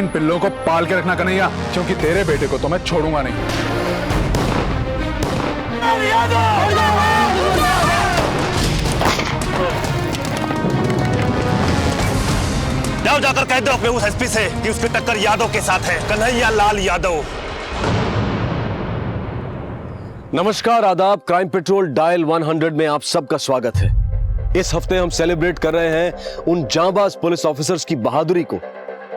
इन पिल्लों को पाल के रखना कन्हैया, क्योंकि तेरे बेटे को तो मैं छोड़ूंगा नहीं। जाओ जाकर कह दो अपने उस एसपी से कि उसकी टक्कर यादव के साथ है, कन्हैया लाल यादव। नमस्कार, आदाब। क्राइम पेट्रोल डायल 100 में आप सबका स्वागत है। इस हफ्ते हम सेलिब्रेट कर रहे हैं उन जांबाज पुलिस ऑफिसर्स की बहादुरी को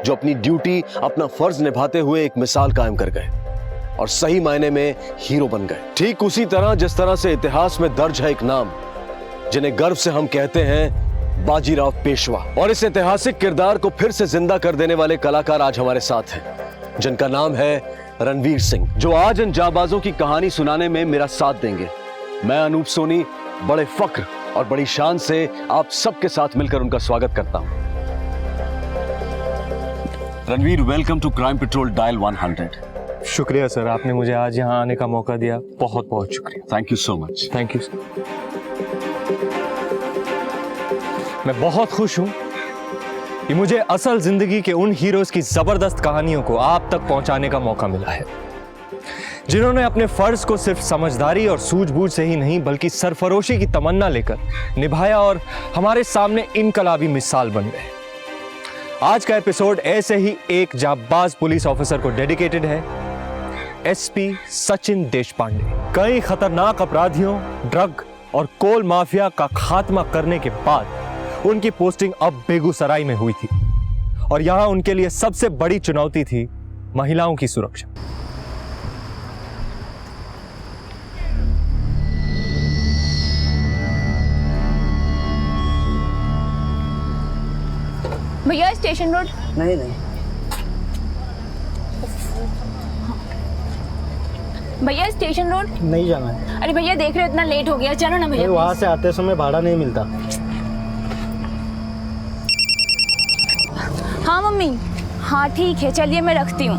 जो अपनी ड्यूटी, अपना फर्ज निभाते हुए एक मिसाल कायम कर गए और सही मायने में हीरो बन गए। ठीक उसी तरह जिस तरह से इतिहास में दर्ज है एक नाम जिन्हें गर्व से हम कहते हैं बाजीराव पेशवा, और इस ऐतिहासिक किरदार को फिर से जिंदा कर देने वाले कलाकार आज हमारे साथ हैं जिनका नाम है रणवीर सिंह, जो आज इन जांबाजों की कहानी सुनाने में मेरा साथ देंगे। मैं अनूप सोनी बड़े फक्र और बड़ी शान से आप सबके साथ मिलकर उनका स्वागत करता हूं। Ranveer, welcome to Crime Patrol dial 100। शुक्रिया सर, आपने मुझे आज यहाँ आने का मौका दिया, बहुत बहुत शुक्रिया। Thank you so much. Thank you sir. मैं बहुत खुश हूं कि मुझे असल जिंदगी के उन हीरोज की जबरदस्त कहानियों को आप तक पहुंचाने का मौका मिला है, जिन्होंने अपने फर्ज को सिर्फ समझदारी और सूझबूझ से ही नहीं बल्कि सरफरोशी की तमन्ना लेकर निभाया और हमारे सामने इनकलाबी मिसाल बन गए। आज का एपिसोड ऐसे ही एक जांबाज पुलिस ऑफिसर को डेडिकेटेड है, एसपी सचिन देशपांडे। कई खतरनाक अपराधियों, ड्रग और कोल माफिया का खात्मा करने के बाद उनकी पोस्टिंग अब बेगूसराय में हुई थी और यहां उनके लिए सबसे बड़ी चुनौती थी महिलाओं की सुरक्षा। भैया स्टेशन रोड। नहीं भैया स्टेशन रोड नहीं जाना है। अरे भैया देख रहे हो इतना लेट हो गया, चलो ना भैया। वहाँ से आते समय भाड़ा नहीं मिलता। हाँ मम्मी, हाँ ठीक है, चलिए मैं रखती हूँ।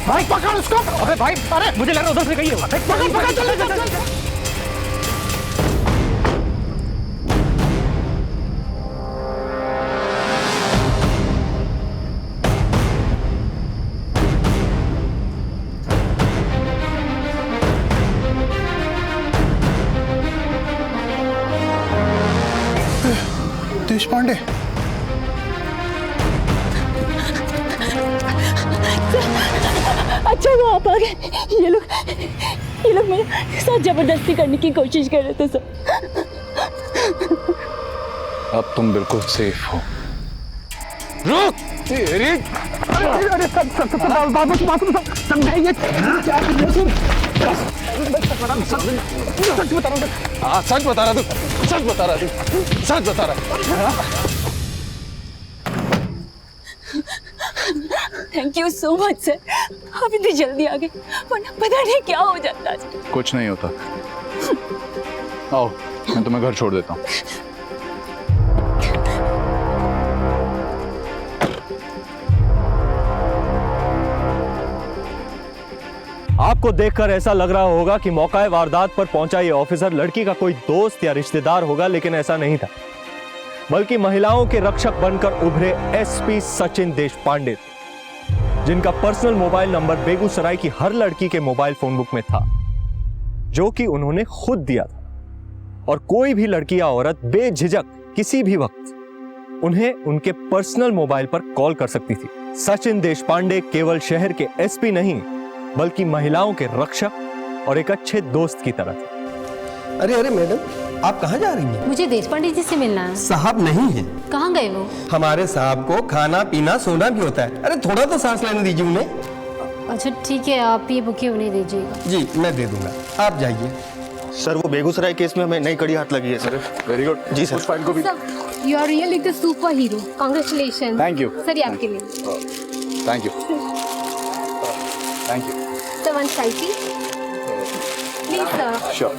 भाई पकड़ उसको। अबे भाई, अरे मुझे लग रहा उधर से गई है। पकड़ पकड़, चल। देशपांडे, अच्छा वो आप आ गए। ये लोग मेरे साथ जबरदस्ती करने की कोशिश कर रहे थे सर। अब तुम बिल्कुल सेफ हो। रुक। सच बता रहा। Thank you so much sir, आप इतनी जल्दी आ गए, वरना पता नहीं क्या हो जाता। कुछ नहीं होता। आओ, मैं तुम्हें घर छोड़ देता हूँ। आपको देखकर ऐसा लग रहा होगा कि मौका वारदात पर पहुंचा ये ऑफिसर लड़की का कोई दोस्त या रिश्तेदार होगा, लेकिन ऐसा नहीं था, बल्कि महिलाओं के रक्षक बनकर उभरे एसपी सचिन देशपांडे, जिनका पर्सनल मोबाइल नंबर बेगूसराय की हर लड़की के मोबाइल फोन बुक में था, जो कि उन्होंने खुद दिया था, और कोई भी लड़की या औरत बेझिझक किसी भी वक्त उन्हें उनके पर्सनल मोबाइल पर कॉल कर सकती थी। सचिन देशपांडे केवल शहर के एसपी नहीं बल्कि महिलाओं के रक्षक और एक अच्छे दोस्त की तरह थे। अरे मैडम, आप कहाँ जा रही हैं? मुझे देशपांडे जी से मिलना है। साहब नहीं है। कहाँ गए वो? हमारे साहब को खाना पीना सोना भी होता है। अरे थोड़ा तो सांस लेने दीजिए उन्हें। अच्छा ठीक है, आप ये बुके उन्हें दीजिएगा। जी मैं दे दूंगा, आप जाइए। सर वो बेगूसराय केस में हमें नई कड़ी हाथ लगी है सर। Very good. जी सर। फाइल को भी। You are really the super hero, congratulation. Thank you sir, ये आपके लिए। Thank you. Sir one selfie please sir. Sure.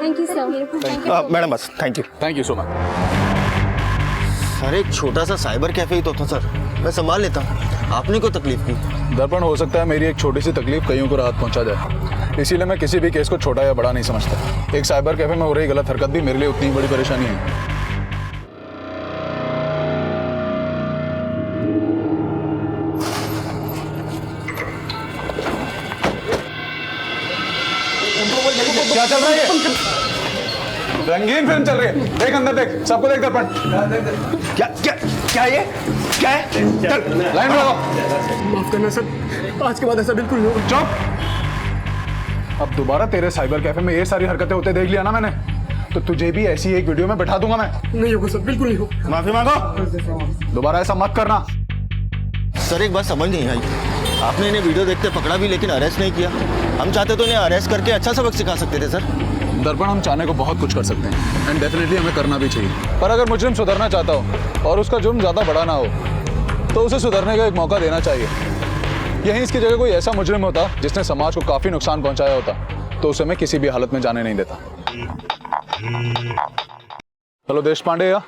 Thank you sir. Madam बस thank you so much. Sir एक छोटा सा साइबर कैफे ही तो था सर, मैं संभाल लेता हूँ। आपने को तकलीफ की? दर्पण, हो सकता है मेरी एक छोटी सी तकलीफ कईयों को राहत पहुंचा जाए, इसीलिए मैं किसी भी केस को छोटा या बड़ा नहीं समझता। एक साइबर कैफे में हो रही गलत हरकत भी मेरे लिए उतनी बड़ी परेशानी है। क्या चल रहा है? रंगीन फिल्म चल रही है, देख अंदर देख, सबको देख दर्पण। क्या क्या क्या ये क्या है? लाइन लगाओ। माफ करना सर, आज के बाद ऐसा बिल्कुल नहीं होगा। चुप। अब दोबारा तेरे साइबर कैफे में ये सारी हरकतें होते देख लिया ना मैंने, तो तुझे भी ऐसी एक वीडियो में बैठा दूंगा मैं। नहीं होगा सर, बिल्कुल नहीं होगा। माफी मांगो, दोबारा ऐसा मत करना। सर एक बात समझ नहीं आई, आपने इन्हें वीडियो देखते पकड़ा भी लेकिन अरेस्ट नहीं किया। हम चाहते तो इन्हें अरेस्ट करके अच्छा सबक सिखा सकते थे सर। दर्पण, हम चाहने को बहुत कुछ कर सकते हैं एंड डेफिनेटली हमें करना भी चाहिए, पर अगर मुजरिम सुधरना चाहता हो और उसका जुर्म ज़्यादा बड़ा ना हो तो उसे सुधरने का एक मौका देना चाहिए। यहीं इसकी जगह कोई ऐसा मुजरिम होता जिसने समाज को काफ़ी नुकसान पहुंचाया होता तो उसे मैं किसी भी हालत में जाने नहीं देता। हेलो देश पांडे। या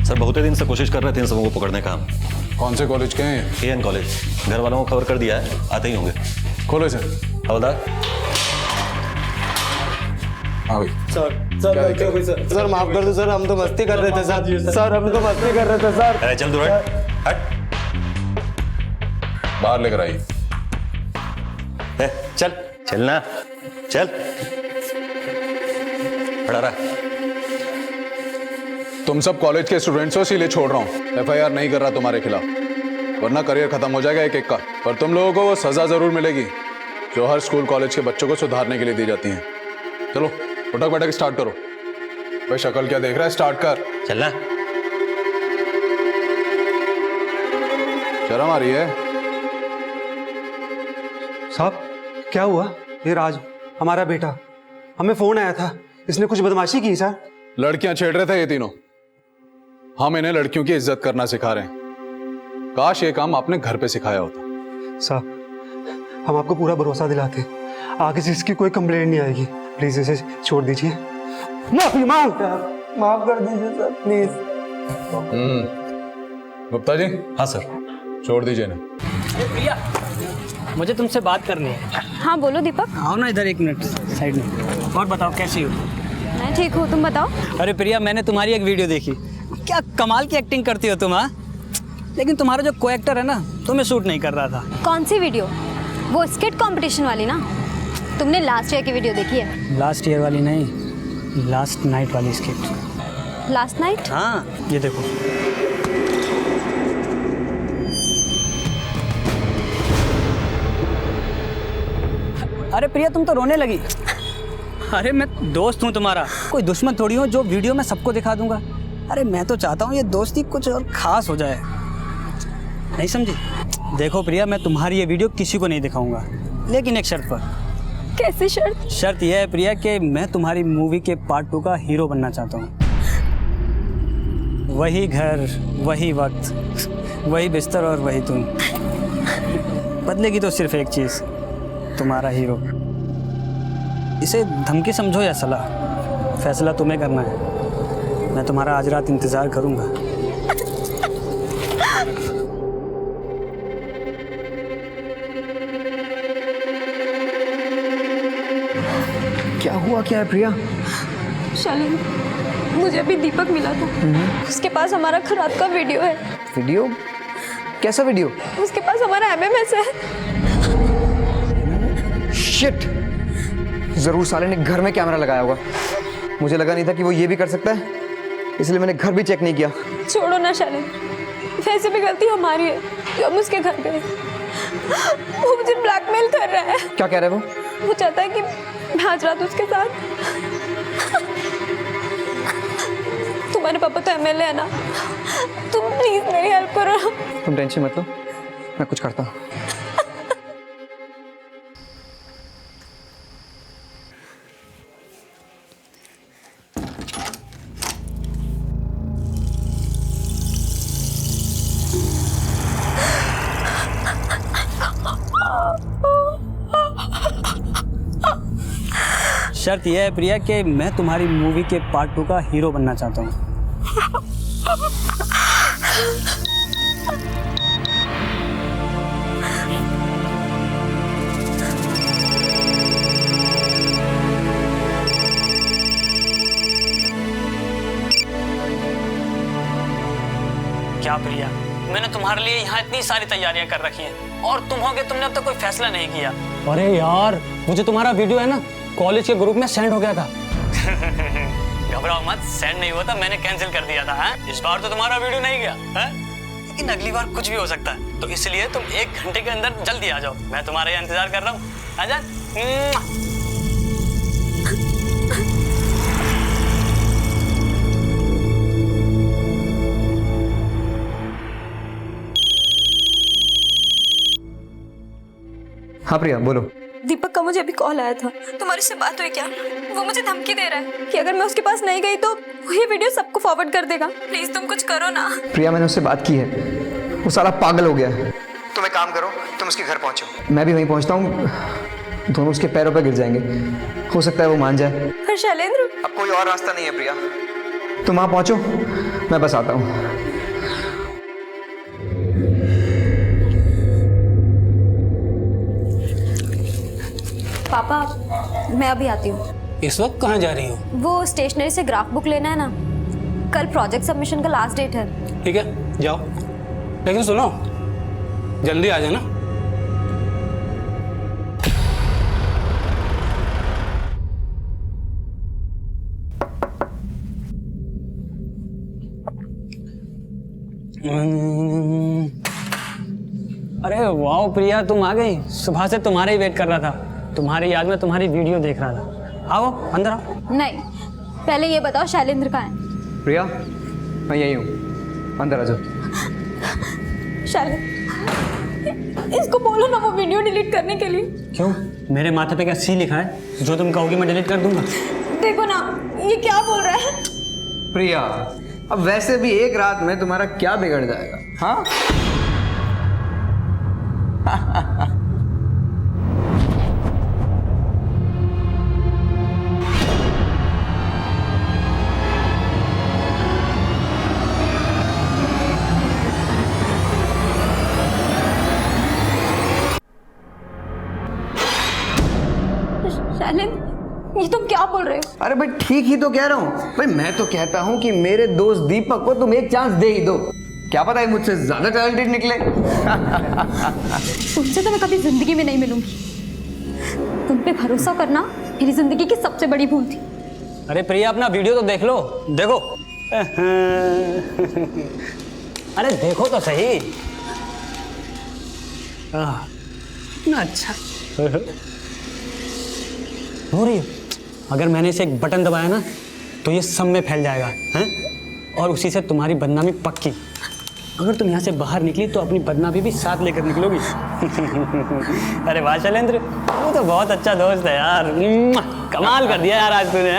सर बहुत दिन से कोशिश कर रहे थे इन सबों को पकड़ने का हम। कौन से कॉलेज के हैं? AN college. घर वालों को खबर कर दिया है, आते ही होंगे। खोलो सर। हवलदार। हाँ भाई। सर माफ कर दो सर, हम तो मस्ती कर रहे थे सर, हम तो मस्ती कर रहे थे सर। अरे चल दूर हट। बाहर लेकर आइए। चल चलना चल। खड़ा रहा। तुम सब कॉलेज के स्टूडेंट्स हो इसीलिए छोड़ रहा हूँ, एफआईआर नहीं कर रहा तुम्हारे खिलाफ, वरना करियर खत्म हो जाएगा एक एक का। पर तुम लोगों को वो सजा जरूर मिलेगी जो हर स्कूल कॉलेज के बच्चों को सुधारने के लिए दी जाती है। चलो उठक बैठक स्टार्ट करो। भाई शक्ल क्या देख रहा है, स्टार्ट कर। चलना। शर्म आ रही है? साहब क्या हुआ? ये राज हमारा बेटा, हमें फोन आया था, इसने कुछ बदमाशी की सर। लड़कियां छेड़ रहे थे ये तीनों। हम इन्हें लड़कियों की इज्जत करना सिखा रहे हैं, काश ये काम आपने घर पे सिखाया होता। साहब हम आपको पूरा भरोसा दिलाते, आगे से इसकी कोई कंप्लेंट नहीं आएगी, प्लीज इसे छोड़ दीजिए। माफी मांग, माफ कर दीजिए सर प्लीज। गुप्ता जी। हाँ सर। छोड़ दीजिए ना। प्रिया, मुझे तुमसे बात करनी है। हाँ बोलो दीपक। आओ ना इधर एक मिनट साइड में। और बताओ कैसी हो? मैं ठीक हूँ, तुम बताओ। अरे प्रिया, मैंने तुम्हारी एक वीडियो देखी, क्या कमाल की एक्टिंग करती हो तुम। हाँ, लेकिन तुम्हारा जो को एक्टर है ना, तुम्हें सूट नहीं कर रहा था। कौन सी वीडियो? वो स्किट कंपटीशन वाली ना? तुमने लास्ट ईयर की वीडियो देखी है? लास्ट ईयर वाली नहीं, लास्ट नाइट वाली स्किट। Last night? हाँ, ये देखो। अरे प्रिया, तुम तो रोने लगी। अरे मैं दोस्त हूँ तुम्हारा, कोई दुश्मन थोड़ी हूँ जो वीडियो में सबको दिखा दूंगा। अरे मैं तो चाहता हूँ ये दोस्ती कुछ और खास हो जाए, नहीं समझी? देखो प्रिया, मैं तुम्हारी ये वीडियो किसी को नहीं दिखाऊंगा, लेकिन एक शर्त पर। कैसी शर्त? शर्त यह है प्रिया कि मैं तुम्हारी मूवी के पार्ट 2 का हीरो बनना चाहता हूँ। वही घर, वही वक्त, वही बिस्तर और वही तुम। बदलेगी तो सिर्फ एक चीज़, तुम्हारा हीरो। इसे धमकी समझो या सलाह, फैसला तुम्हें करना है। मैं तुम्हारा आज रात इंतज़ार करूँगा। क्या हुआ क्या है प्रिया? शालिनी, मुझे अभी दीपक मिला था, उसके पास हमारा खराब का वीडियो है। वीडियो? कैसा वीडियो? उसके पास हमारा एमएमएस है। शिट, जरूर साले ने घर में कैमरा लगाया होगा। मुझे लगा नहीं था कि वो ये भी कर सकता है, इसलिए मैंने घर भी चेक नहीं किया। छोड़ो ना शालिनी, वैसे भी गलती हमारी है जो हम उसके घर गए। वो मुझे ब्लैकमेल कर रहा है। क्या कह रहा है वो? वो चाहता है कि मैं आज रात उसके साथ। तुम्हारे पापा तो एमएलए है ना, तुम प्लीज मेरी हेल्प करो। तुम टेंशन मत लो, मैं कुछ करता हूँ। शर्त यह है प्रिया कि मैं तुम्हारी मूवी के पार्ट 2 का हीरो बनना चाहता हूँ। क्या प्रिया, मैंने तुम्हारे लिए यहाँ इतनी सारी तैयारियां कर रखी हैं और तुम होगे, तुमने अब तक कोई फैसला नहीं किया। अरे यार, मुझे तुम्हारा वीडियो है ना कॉलेज के ग्रुप में सेंड हो गया था। घबराओ मत, सेंड नहीं हुआ था, मैंने कैंसिल कर दिया था। इस बार तो तुम्हारा वीडियो नहीं गया है? लेकिन अगली बार कुछ भी हो सकता है, तो इसलिए तुम 1 घंटे के अंदर जल्दी आ जाओ। मैं तुम्हारा यहाँ इंतजार कर रहा हूँ। आजा। हाँ प्रिया बोलो। दीपक का मुझे अभी कॉल आया था, तुम्हारी से बात हुई क्या? वो मुझे धमकी दे रहा है कि अगर मैं उसके पास नहीं गई तो वो ये वीडियो सबको फॉरवर्ड कर देगा। प्लीज तुम कुछ करो ना। प्रिया मैंने उससे बात की है, वो साला पागल हो गया है। तुम एक काम करो, तुम उसके घर पहुंचो, मैं भी वहीं पहुंचता हूँ। दोनों उसके पैरों पर गिर जाएंगे, हो सकता है वो मान जाए। पर शैलेंद्र, अब कोई और रास्ता नहीं है प्रिया, तुम वहाँ पहुंचो, मैं बस आता हूँ। पापा मैं अभी आती हूँ। इस वक्त कहाँ जा रही हो? वो स्टेशनरी से ग्राफ बुक लेना है ना, कल प्रोजेक्ट सबमिशन का लास्ट डेट है। ठीक है जाओ, लेकिन सुनो जल्दी आ जाना। अरे वाह प्रिया, तुम आ गई। सुबह से तुम्हारे ही वेट कर रहा था, तुम्हारी याद में तुम्हारी वीडियो देख रहा था। आओ अंदर आओ। नहीं, पहले ये बताओ शैलेंद्र कहाँ है? प्रिया मैं यही हूँ, अंदर आ जाओ। शैलेंद्र, इसको बोलो ना वो वीडियो डिलीट करने के लिए। क्यों, मेरे माथे पे क्या सी लिखा है? जो तुम कहोगी मैं डिलीट कर दूंगा। देखो ना ये क्या बोल रहा है। प्रिया अब वैसे भी एक रात में तुम्हारा क्या बिगड़ जाएगा? हाँ शैलेंद्र, ये तुम क्या बोल रहे हो? अरे भाई ठीक ही तो कह रहा हूँ भाई, मैं तो कहता हूँ कि मेरे दोस्त दीपक को तुम एक चांस दे ही दो, क्या पता है मुझसे ज्यादा टैलेंटेड निकले। तुमसे तो मैं कभी जिंदगी में नहीं मिलूंगी। तुम पे भरोसा करना मेरी जिंदगी की सबसे बड़ी भूल थी। अरे प्रिया अपना वीडियो तो देख लो, देखो। अरे देखो तो सही। इतना अच्छा हो रही है। अगर मैंने इसे एक बटन दबाया ना तो ये सब में फैल जाएगा हैं, और उसी से तुम्हारी बदनामी पक्की। अगर तुम यहाँ से बाहर निकली तो अपनी बदनामी भी साथ लेकर निकलोगी। अरे वाह शैलेंद्र, वो तो बहुत अच्छा दोस्त है यार। कमाल कर दिया यार आज तूने।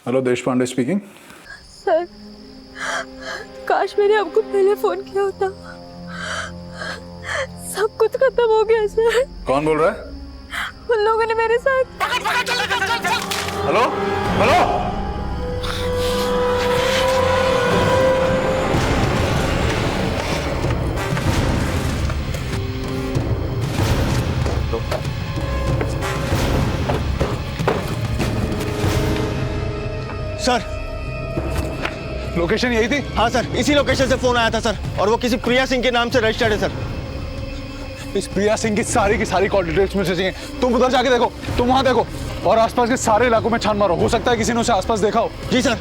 हेलो देश पांडे स्पीकिंग। सर, काश मैंने आपको पहले फोन किया होता। सब कुछ खत्म हो गया सर। कौन बोल रहा है? उन लोगों ने मेरे साथ। हेलो हेलो, सर लोकेशन यही थी? हाँ सर, इसी लोकेशन से फोन आया था सर, और वो किसी प्रिया सिंह के नाम से रजिस्टर्ड है सर। इस प्रिया सिंह की सारी कॉल डिटेल्स मुझे चाहिए। तुम उधर जाके देखो, तुम वहां देखो, और आसपास के सारे इलाकों में छान मारो, हो सकता है किसी ने उसे आसपास देखा हो। जी सर।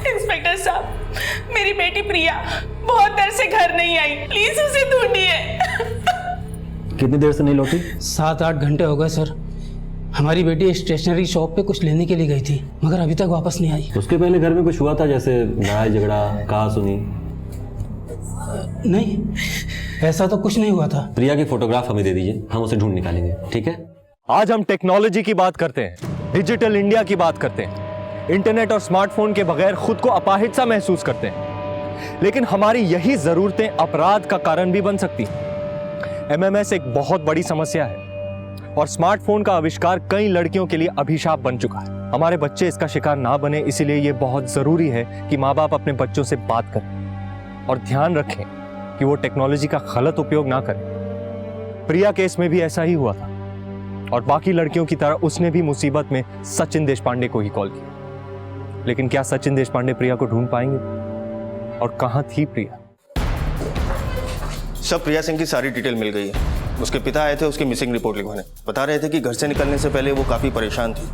इंस्पेक्टर साहब, मेरी बेटी प्रिया बहुत देर से घर नहीं आई, प्लीज उसे ढूंढिए। कितनी देर से नहीं लौटी? 7-8 घंटे हो गए सर। हमारी बेटी स्टेशनरी शॉप पे कुछ लेने के लिए गई थी, मगर अभी तक वापस नहीं आई। उसके पहले घर में कुछ हुआ था, जैसे लड़ाई झगड़ा, कहा सुनी? नहीं, ऐसा तो कुछ नहीं हुआ था। प्रिया की फोटोग्राफ हमें दे दीजिए, हम उसे ढूंढ निकालेंगे, ठीक है? आज हम टेक्नोलॉजी की बात करते हैं, डिजिटल इंडिया की बात करते हैं, इंटरनेट और स्मार्टफोन के बगैर खुद को अपाहिज सा महसूस करते हैं। लेकिन हमारी यही जरूरतें अपराध का कारण भी बन सकती हैं। एमएमएस एक बहुत बड़ी समस्या है और स्मार्टफोन का आविष्कार कई लड़कियों के लिए अभिशाप बन चुका है। हमारे बच्चे इसका शिकार ना बने, इसीलिए यह बहुत जरूरी है कि माँ बाप अपने बच्चों से बात करें और ध्यान रखें कि वो टेक्नोलॉजी का गलत उपयोग ना करें। प्रिया केस में भी ऐसा ही हुआ था और बाकी लड़कियों की तरह उसने भी मुसीबत में सचिन देशपांडे को ही कॉल किया। लेकिन क्या सचिन देशपांडे प्रिया को ढूंढ पाएंगे? और कहां थी प्रिया? सब प्रिया सिंह की सारी डिटेल मिल गई है। उसके पिता आए थे उसकी मिसिंग रिपोर्ट लिखवाने, बता रहे थे कि घर से निकलने से पहले वो काफी परेशान थी।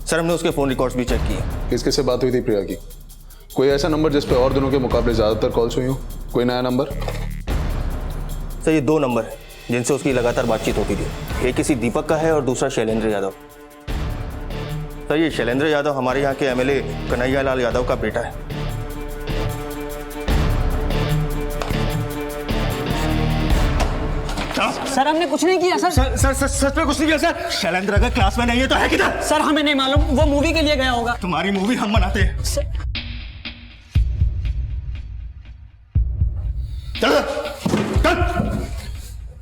सर, हमने उसके फोन रिकॉर्ड्स भी चेक किए। किसके से बात हुई थी प्रिया की? कोई ऐसा नंबर जिस पे और दिनों के मुकाबले ज्यादातर कॉल्स हुई हो? कोई नया नंबर? सर, ये 2 नंबर है जिनसे उसकी लगातार बातचीत होती थी। एक किसी दीपक का है और दूसरा शैलेंद्र यादव। सर, ये शैलेंद्र यादव हमारे यहाँ के एमएलए कन्हैया लाल यादव का बेटा है। सर हमने कुछ नहीं किया। सर सच में कुछ नहीं किया सर। शैलेंद्र अगर क्लास में नहीं है तो है किधर? सर हमें नहीं मालूम, वो मूवी के लिए गया होगा। तुम्हारी मूवी हम बनाते हैं। चल।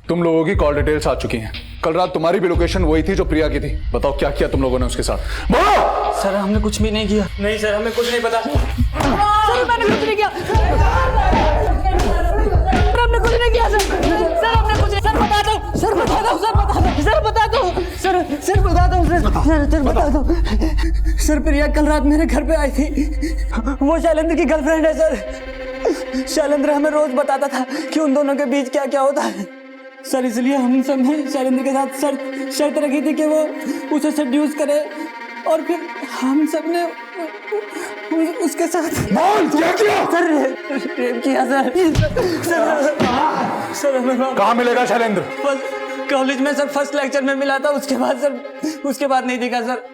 तुम लोगों की कॉल डिटेल्स आ चुकी हैं। कल रात तुम्हारी भी लोकेशन वही थी जो प्रिया की थी। बताओ क्या किया तुम लोगों ने उसके साथ? बोलो। सर हमने कुछ भी नहीं किया। नहीं सर, हमें कुछ नहीं पता। सर मैंने कुछ नहीं किया। हमने कुछ नहीं किया सर। सर हमने कुछ नहीं। सर बता दो। सर बता दो। सर बता दो। सर बता दो। सर बता दो। सर बता दो। सर प्रिया कल रात मेरे घर पे आई थी। वो शैलेंद्र की गर्लफ्रेंड है सर। शैलेंद्र हमें रोज बताता था कि उन दोनों के बीच क्या क्या होता है सर, इसलिए हम सब ने शैलेंद्र के साथ सर शर्त रखी थी कि वो उसे सेड्यूस करे और फिर हम सब ने उसके साथ क्या किया? सर रेप किया सर हमें कहाँ मिलेगा शैलेंद्र? कॉलेज में सर फर्स्ट लेक्चर में मिला था, उसके बाद नहीं दिखा सर।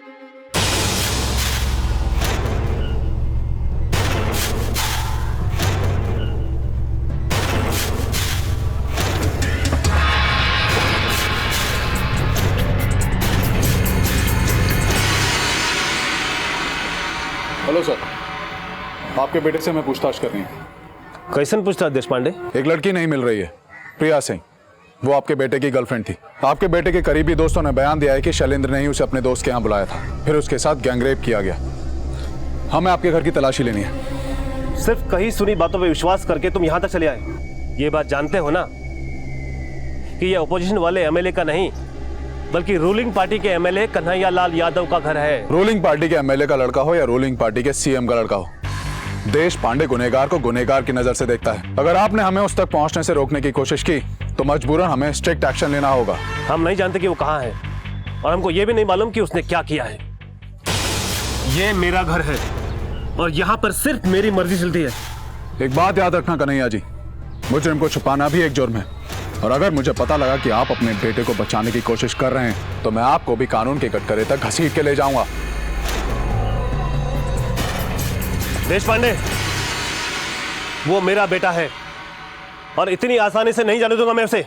हेलो सर, आपके बेटे से मैं पूछताछ कर रही हूँ। कैसन पूछताछ देशपांडे? एक लड़की नहीं मिल रही है, प्रिया सिंह। वो आपके बेटे की गर्लफ्रेंड थी। आपके बेटे के करीबी दोस्तों ने बयान दिया है कि शैलेंद्र ने ही उसे अपने दोस्त के यहाँ बुलाया था, फिर उसके साथ गैंगरेप किया गया। हमें आपके घर की तलाशी लेनी है। सिर्फ कहीं सुनी बातों पे विश्वास करके तुम यहाँ तक चले आए। ये बात जानते हो ना कि ये अपोजिशन वाले एमएलए का नहीं बल्कि रूलिंग पार्टी के एमएलए कन्हैया लाल यादव का घर है। रूलिंग पार्टी के एमएलए का लड़का हो या रूलिंग पार्टी के सीएम का लड़का हो, देशपांडे गुनहगार को गुनहगार की नजर से देखता है। अगर आपने हमें उस तक पहुंचने से रोकने की कोशिश की तो मजबूरन हमें स्ट्रिक्ट एक्शन लेना होगा। हम नहीं जानते कि वो कहाँ है और हमको ये भी नहीं मालूम कि उसने क्या किया है। ये मेरा घर है और यहाँ पर सिर्फ मेरी मर्जी चलती है। एक बात याद रखना कन्हैया जी, मुजरिम को छुपाना भी एक जुर्म है और अगर मुझे पता लगा कि आप अपने बेटे को बचाने की कोशिश कर रहे हैं तो मैं आपको भी कानून के कटघरे तक घसीट के ले जाऊंगा। देशपांडे, वो मेरा बेटा है और इतनी आसानी से नहीं जाने दूंगा मैं उसे।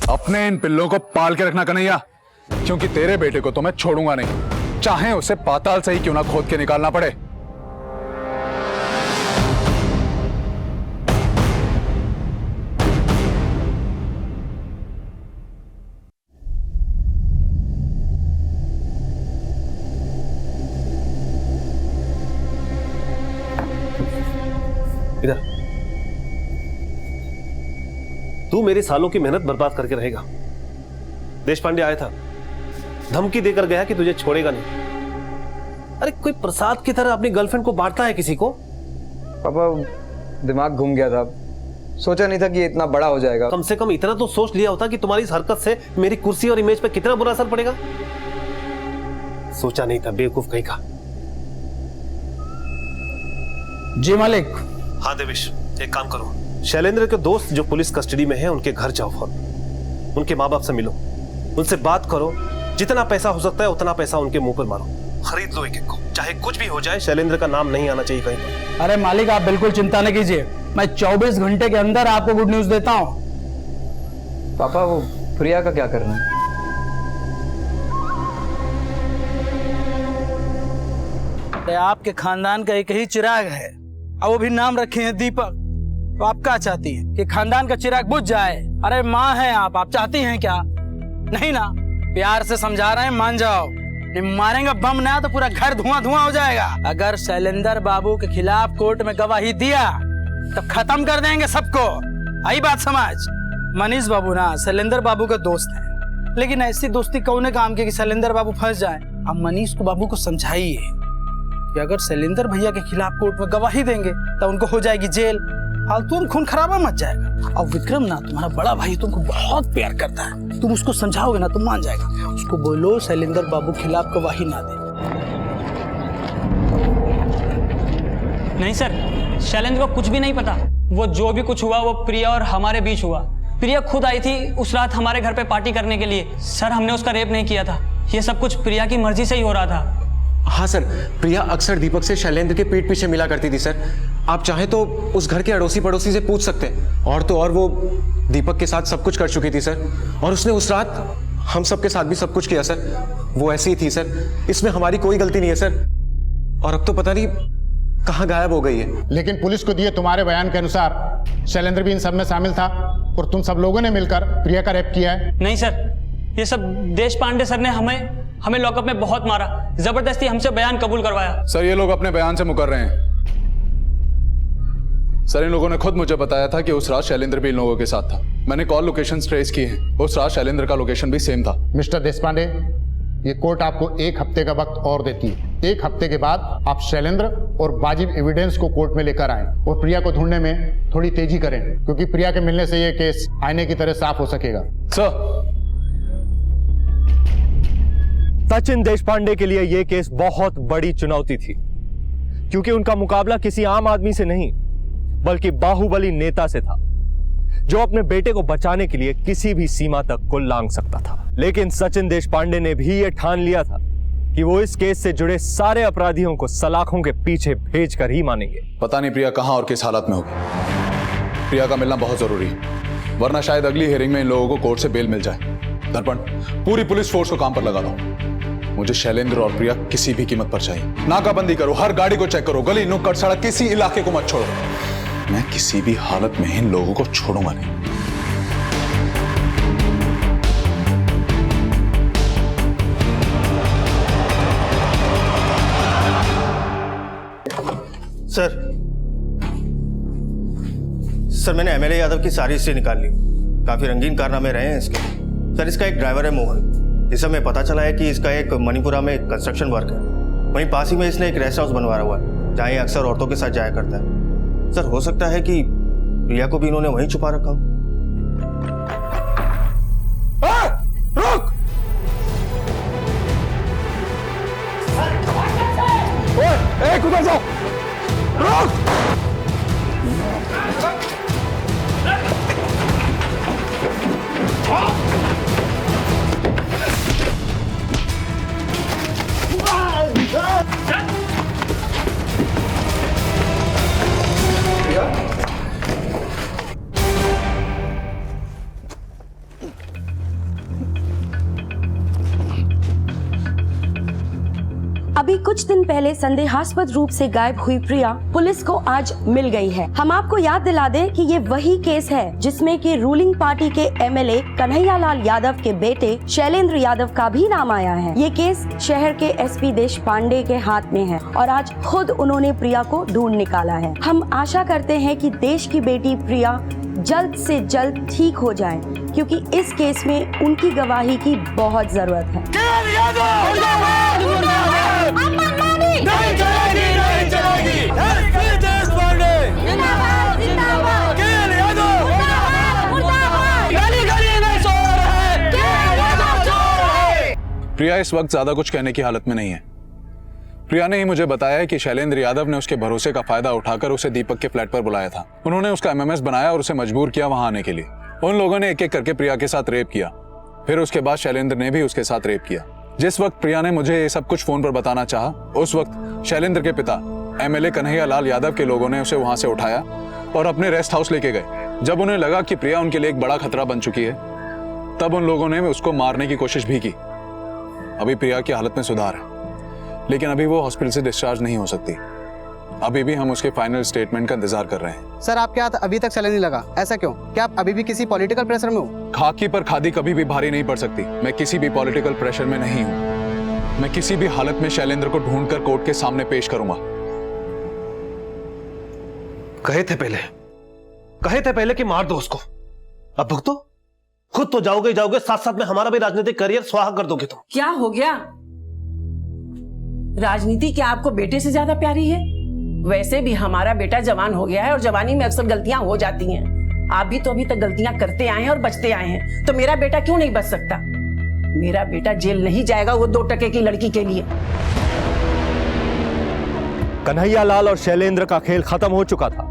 अपने इन पिल्लों को पाल के रखना कन्हैया, क्योंकि तेरे बेटे को तो मैं छोड़ूंगा नहीं, चाहे उसे पाताल से ही क्यों ना खोद के निकालना पड़े। इधर तू मेरे सालों की मेहनत बर्बाद करके रहेगा। देशपांडे आया था, धमकी देकर गया कि तुझे छोड़ेगा नहीं। अरे कोई प्रसाद की तरह अपनी गर्लफ्रेंड को बांटता है किसी को? पापा दिमाग घूम गया था, सोचा नहीं था कि इतना बड़ा हो जाएगा। कम से कम इतना तो सोच लिया होता कि तुम्हारी इस हरकत से मेरी कुर्सी और इमेज पे कितना बुरा असर पड़ेगा। सोचा नहीं था, बेवकूफ कहीं का। जी मालिक। हाँ देवेश, एक काम करो, शैलेंद्र के दोस्त जो पुलिस कस्टडी में हैं उनके घर जाओ फौरन, उनके माँ बाप से मिलो, उनसे बात करो, जितना पैसा हो सकता है उतना पैसा उनके मुंह पर मारो, खरीद लो एक एक को, चाहे कुछ भी हो जाए शैलेंद्र का नाम नहीं आना चाहिए कहीं पर। अरे मालिक आप बिल्कुल चिंता न कीजिए, मैं 24 घंटे के अंदर आपको गुड न्यूज देता हूँ। पापा वो प्रिया का क्या करना है? अरे आपके खानदान का एक ही चिराग है और वो भी नाम रखे हैं दीपक। तो आप क्या चाहती हैं कि खानदान का चिराग बुझ जाए? अरे माँ हैं आप चाहती हैं क्या? नहीं ना, प्यार से समझा रहे हैं, मान जाओ। नहीं मारेंगे बम ना तो पूरा घर धुआं धुआं हो जाएगा। अगर शैलेंद्र बाबू के खिलाफ कोर्ट में गवाही दिया तो खत्म कर देंगे सबको। आई बात समझ? मनीष बाबू ना शैलेंद्र बाबू का दोस्त है, लेकिन ऐसी दोस्ती कौन काम की कि शैलेंद्र बाबू फंस जाए। अब मनीष को बाबू को समझाइए कि अगर शैलेंद्र भैया के खिलाफ कोर्ट में गवाही देंगे तो उनको हो जाएगी जेल, फालतू में खून खराबा मच जाएगा। और विक्रम ना तुम्हारा बड़ा भाई तुमको बहुत प्यार करता है, तुम उसको समझाओगे ना तो मान जाएगा। उसको बोलो शैलेंद्र बाबू खिलाफ गवाही ना दे। नहीं सर, शैलेंद्र को कुछ भी नहीं पता। वो जो भी कुछ हुआ वो प्रिया और हमारे बीच हुआ। प्रिया खुद आई थी उस रात हमारे घर पे पार्टी करने के लिए। सर हमने उसका रेप नहीं किया था, ये सब कुछ प्रिया की मर्जी से ही हो रहा था। हाँ सर, प्रिया अक्सर दीपक से शैलेंद्र के पीठ पीछे मिला करती थी सर। आप चाहें तो उस घर के अड़ोसी पड़ोसी से पूछ सकते हैं। और तो और वो दीपक के साथ सब कुछ कर चुकी थी सर, और उसने उस रात हम सब के साथ भी सब कुछ किया सर। वो ऐसी ही थी सर, इसमें हमारी कोई गलती नहीं है सर। और अब तो पता नहीं कहाँ गायब हो गई है। लेकिन पुलिस को दिए तुम्हारे बयान के अनुसार शैलेंद्र भी इन सब में शामिल था और तुम सब लोगों ने मिलकर प्रिया का रेप किया है। नहीं सर, ये सब देश पांडे सर ने हमें लॉकअप में बहुत मारा, जबरदस्ती हमसे बयान कबूल करवाया। सर ये लोग अपने बयान से मुकर रहे हैं। सर इन लोगों ने खुद मुझे बताया था कि उस रात शैलेंद्र भी इन लोगों के साथ था। मैंने कॉल लोकेशन ट्रेस की है, उस रात शैलेंद्र का लोकेशन भी सेम था। मिस्टर देशपांडे, ये कोर्ट आपको 1 हफ्ते का वक्त और देती है। 1 हफ्ते के बाद आप शैलेंद्र और वाजिब एविडेंस को कोर्ट में लेकर आएं और प्रिया को ढूंढने में थोड़ी तेजी करें, क्योंकि प्रिया के मिलने से ये केस आईने की तरह साफ हो सकेगा। सचिन देशपांडे के लिए यह केस बहुत बड़ी चुनौती थी, क्योंकि उनका मुकाबला किसी आम आदमी से नहीं बल्कि बाहुबली नेता से था, जो अपने बेटे को बचाने के लिए किसी भी सीमा तक को लांघ सकता था। लेकिन सचिन देशपांडे ने भी यह ठान लिया था कि वो इस केस से जुड़े सारे अपराधियों को सलाखों के पीछे भेजकर ही मानेंगे। पता नहीं प्रिया कहां और किस हालत में होगी। प्रिया का मिलना बहुत जरूरी है, वरना शायद अगली हियरिंग में इन लोगों को कोर्ट से बेल मिल जाए। दर्पण, पूरी पुलिस फोर्स को काम पर लगा दो। मुझे शैलेंद्र और प्रिया किसी भी कीमत पर चाहिए। नाकाबंदी करो, हर गाड़ी को चेक करो, गली नुक्कड़ सड़क किसी इलाके को मत छोड़ो। मैं किसी भी हालत में इन लोगों को छोड़ूंगा नहीं। सर मैंने एमएलए यादव की सारी हिस्ट्री निकाल ली। काफी रंगीन कारनामे रहे हैं इसके। सर इसका एक ड्राइवर है मोहन, इस समय पता चला है कि इसका एक मणिपुरा में कंस्ट्रक्शन वर्क है। वहीं पास ही में इसने एक रेस्ट हाउस बनवाया हुआ है, जहाँ ये अक्सर औरतों के साथ जाया करता है। सर हो सकता है कि प्रिया को भी इन्होंने वहीं छुपा रखा हो। रुक! ओए, उधर जाओ! रुक! अभी कुछ दिन पहले संदेहास्पद रूप से गायब हुई प्रिया पुलिस को आज मिल गई है। हम आपको याद दिला दें कि ये वही केस है जिसमें कि रूलिंग पार्टी के एमएलए कन्हैयालाल यादव के बेटे शैलेंद्र यादव का भी नाम आया है। ये केस शहर के एसपी देशपांडे के हाथ में है और आज खुद उन्होंने प्रिया को ढूंढ निकाला है। हम आशा करते हैं कि देश की बेटी प्रिया जल्द से जल्द ठीक हो जाए, क्योंकि इस केस में उनकी गवाही की बहुत जरूरत है। नहीं चलेगी, नहीं चलेगी। एसपी देशपांडे जिंदाबाद, जिंदाबाद। केएल यादव मुर्दाबाद। गली गली में सो रहे केएल यादव सो रहे। प्रिया इस वक्त ज्यादा कुछ कहने की हालत में नहीं है। प्रिया ने ही मुझे बताया है कि शैलेंद्र यादव ने उसके भरोसे का फायदा उठाकर उसे दीपक के फ्लैट पर बुलाया था। उन्होंने उसका एमएमएस बनाया और उसे मजबूर किया वहां आने के लिए। उन लोगों ने एक एक करके प्रिया के साथ रेप किया। फिर उसके बाद शैलेंद्र ने भी उसके साथ रेप किया। जिस वक्त प्रिया ने मुझे ये सब कुछ फोन पर बताना चाहा, उस वक्त शैलेंद्र के पिता एमएलए कन्हैया लाल यादव के लोगों ने उसे वहां से उठाया और अपने रेस्ट हाउस लेके गए। जब उन्हें लगा कि प्रिया उनके लिए एक बड़ा खतरा बन चुकी है, तब उन लोगों ने उसको मारने की कोशिश भी की। अभी प्रिया की हालत में सुधार है, लेकिन अभी वो हॉस्पिटल से डिस्चार्ज नहीं हो सकती। अभी भी हम उसके फाइनल स्टेटमेंट का इंतजार कर रहे हैं। सर, आपके हाथ अभी तक चलने नहीं लगा, ऐसा क्यों? क्या आप अभी भी किसी पॉलिटिकल प्रेशर में हो? खाकी पर खादी कभी भी भारी नहीं पड़ सकती। मैं किसी भी पॉलिटिकल प्रेशर में नहीं हूं। मैं किसी भी हालत में शैलेंद्र को ढूंढकर कोर्ट के सामने पेश करूंगा। कहे थे पहले कि मार दो उसको, अब भुगतो। खुद तो जाओगे, साथ साथ में हमारा भी राजनीतिक करियर स्वाहा कर दोगे तुम। क्या हो गया? राजनीति क्या आपको बेटे से ज्यादा प्यारी है? वैसे भी हमारा बेटा जवान हो गया है और जवानी में अक्सर गलतियां हो जाती हैं। आप भी तो अभी तक गलतियां करते आए हैं और बचते आए हैं, तो मेरा बेटा क्यों नहीं बच सकता? मेरा बेटा जेल नहीं जाएगा वो 2 टके की लड़की के लिए। कन्हैया लाल और शैलेंद्र का खेल खत्म हो चुका था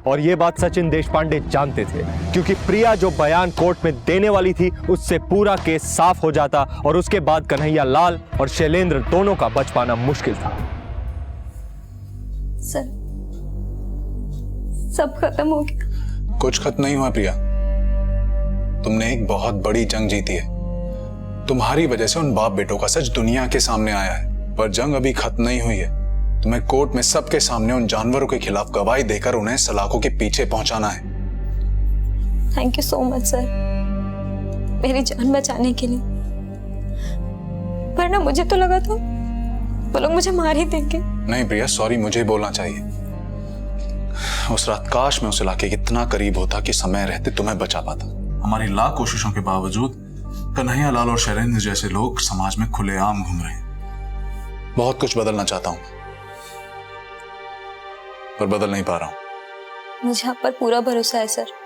और ये बात सचिन देशपांडे जानते थे, क्योंकि प्रिया जो बयान कोर्ट में देने वाली थी उससे पूरा केस साफ हो जाता और उसके बाद कन्हैया लाल और शैलेंद्र दोनों का बच पाना मुश्किल था। सर, सब खत्म हो गया। कुछ खत्म नहीं हुआ प्रिया। तुमने एक बहुत बड़ी जंग जीती है। तुम्हारी वजह से उन बाप बेटों का सच दुनिया के सामने आया है, पर जंग अभी खत्म नहीं हुई है। तुम्हें कोर्ट में सबके सामने उन जानवरों के खिलाफ गवाही देकर उन्हें सलाखों के पीछे पहुंचाना है। Thank you so much sir, मेरी जान बचाने के लिए। वरना मुझे तो लगा था वो लोग मुझे मार ही देंगे। नहीं प्रिया, सॉरी मुझे बोलना चाहिए। उस रात काश मैं उस इलाके के इतना करीब होता कि समय रहते तुम्हें बचा पाता। हमारी लाख कोशिशों के बावजूद कन्हैया लाल और शैलेंद्र जैसे लोग समाज में खुलेआम घूम रहे हैं। बहुत कुछ बदलना चाहता हूं, पर बदल नहीं पा रहा हूं। मुझे आप पर पूरा भरोसा है सर।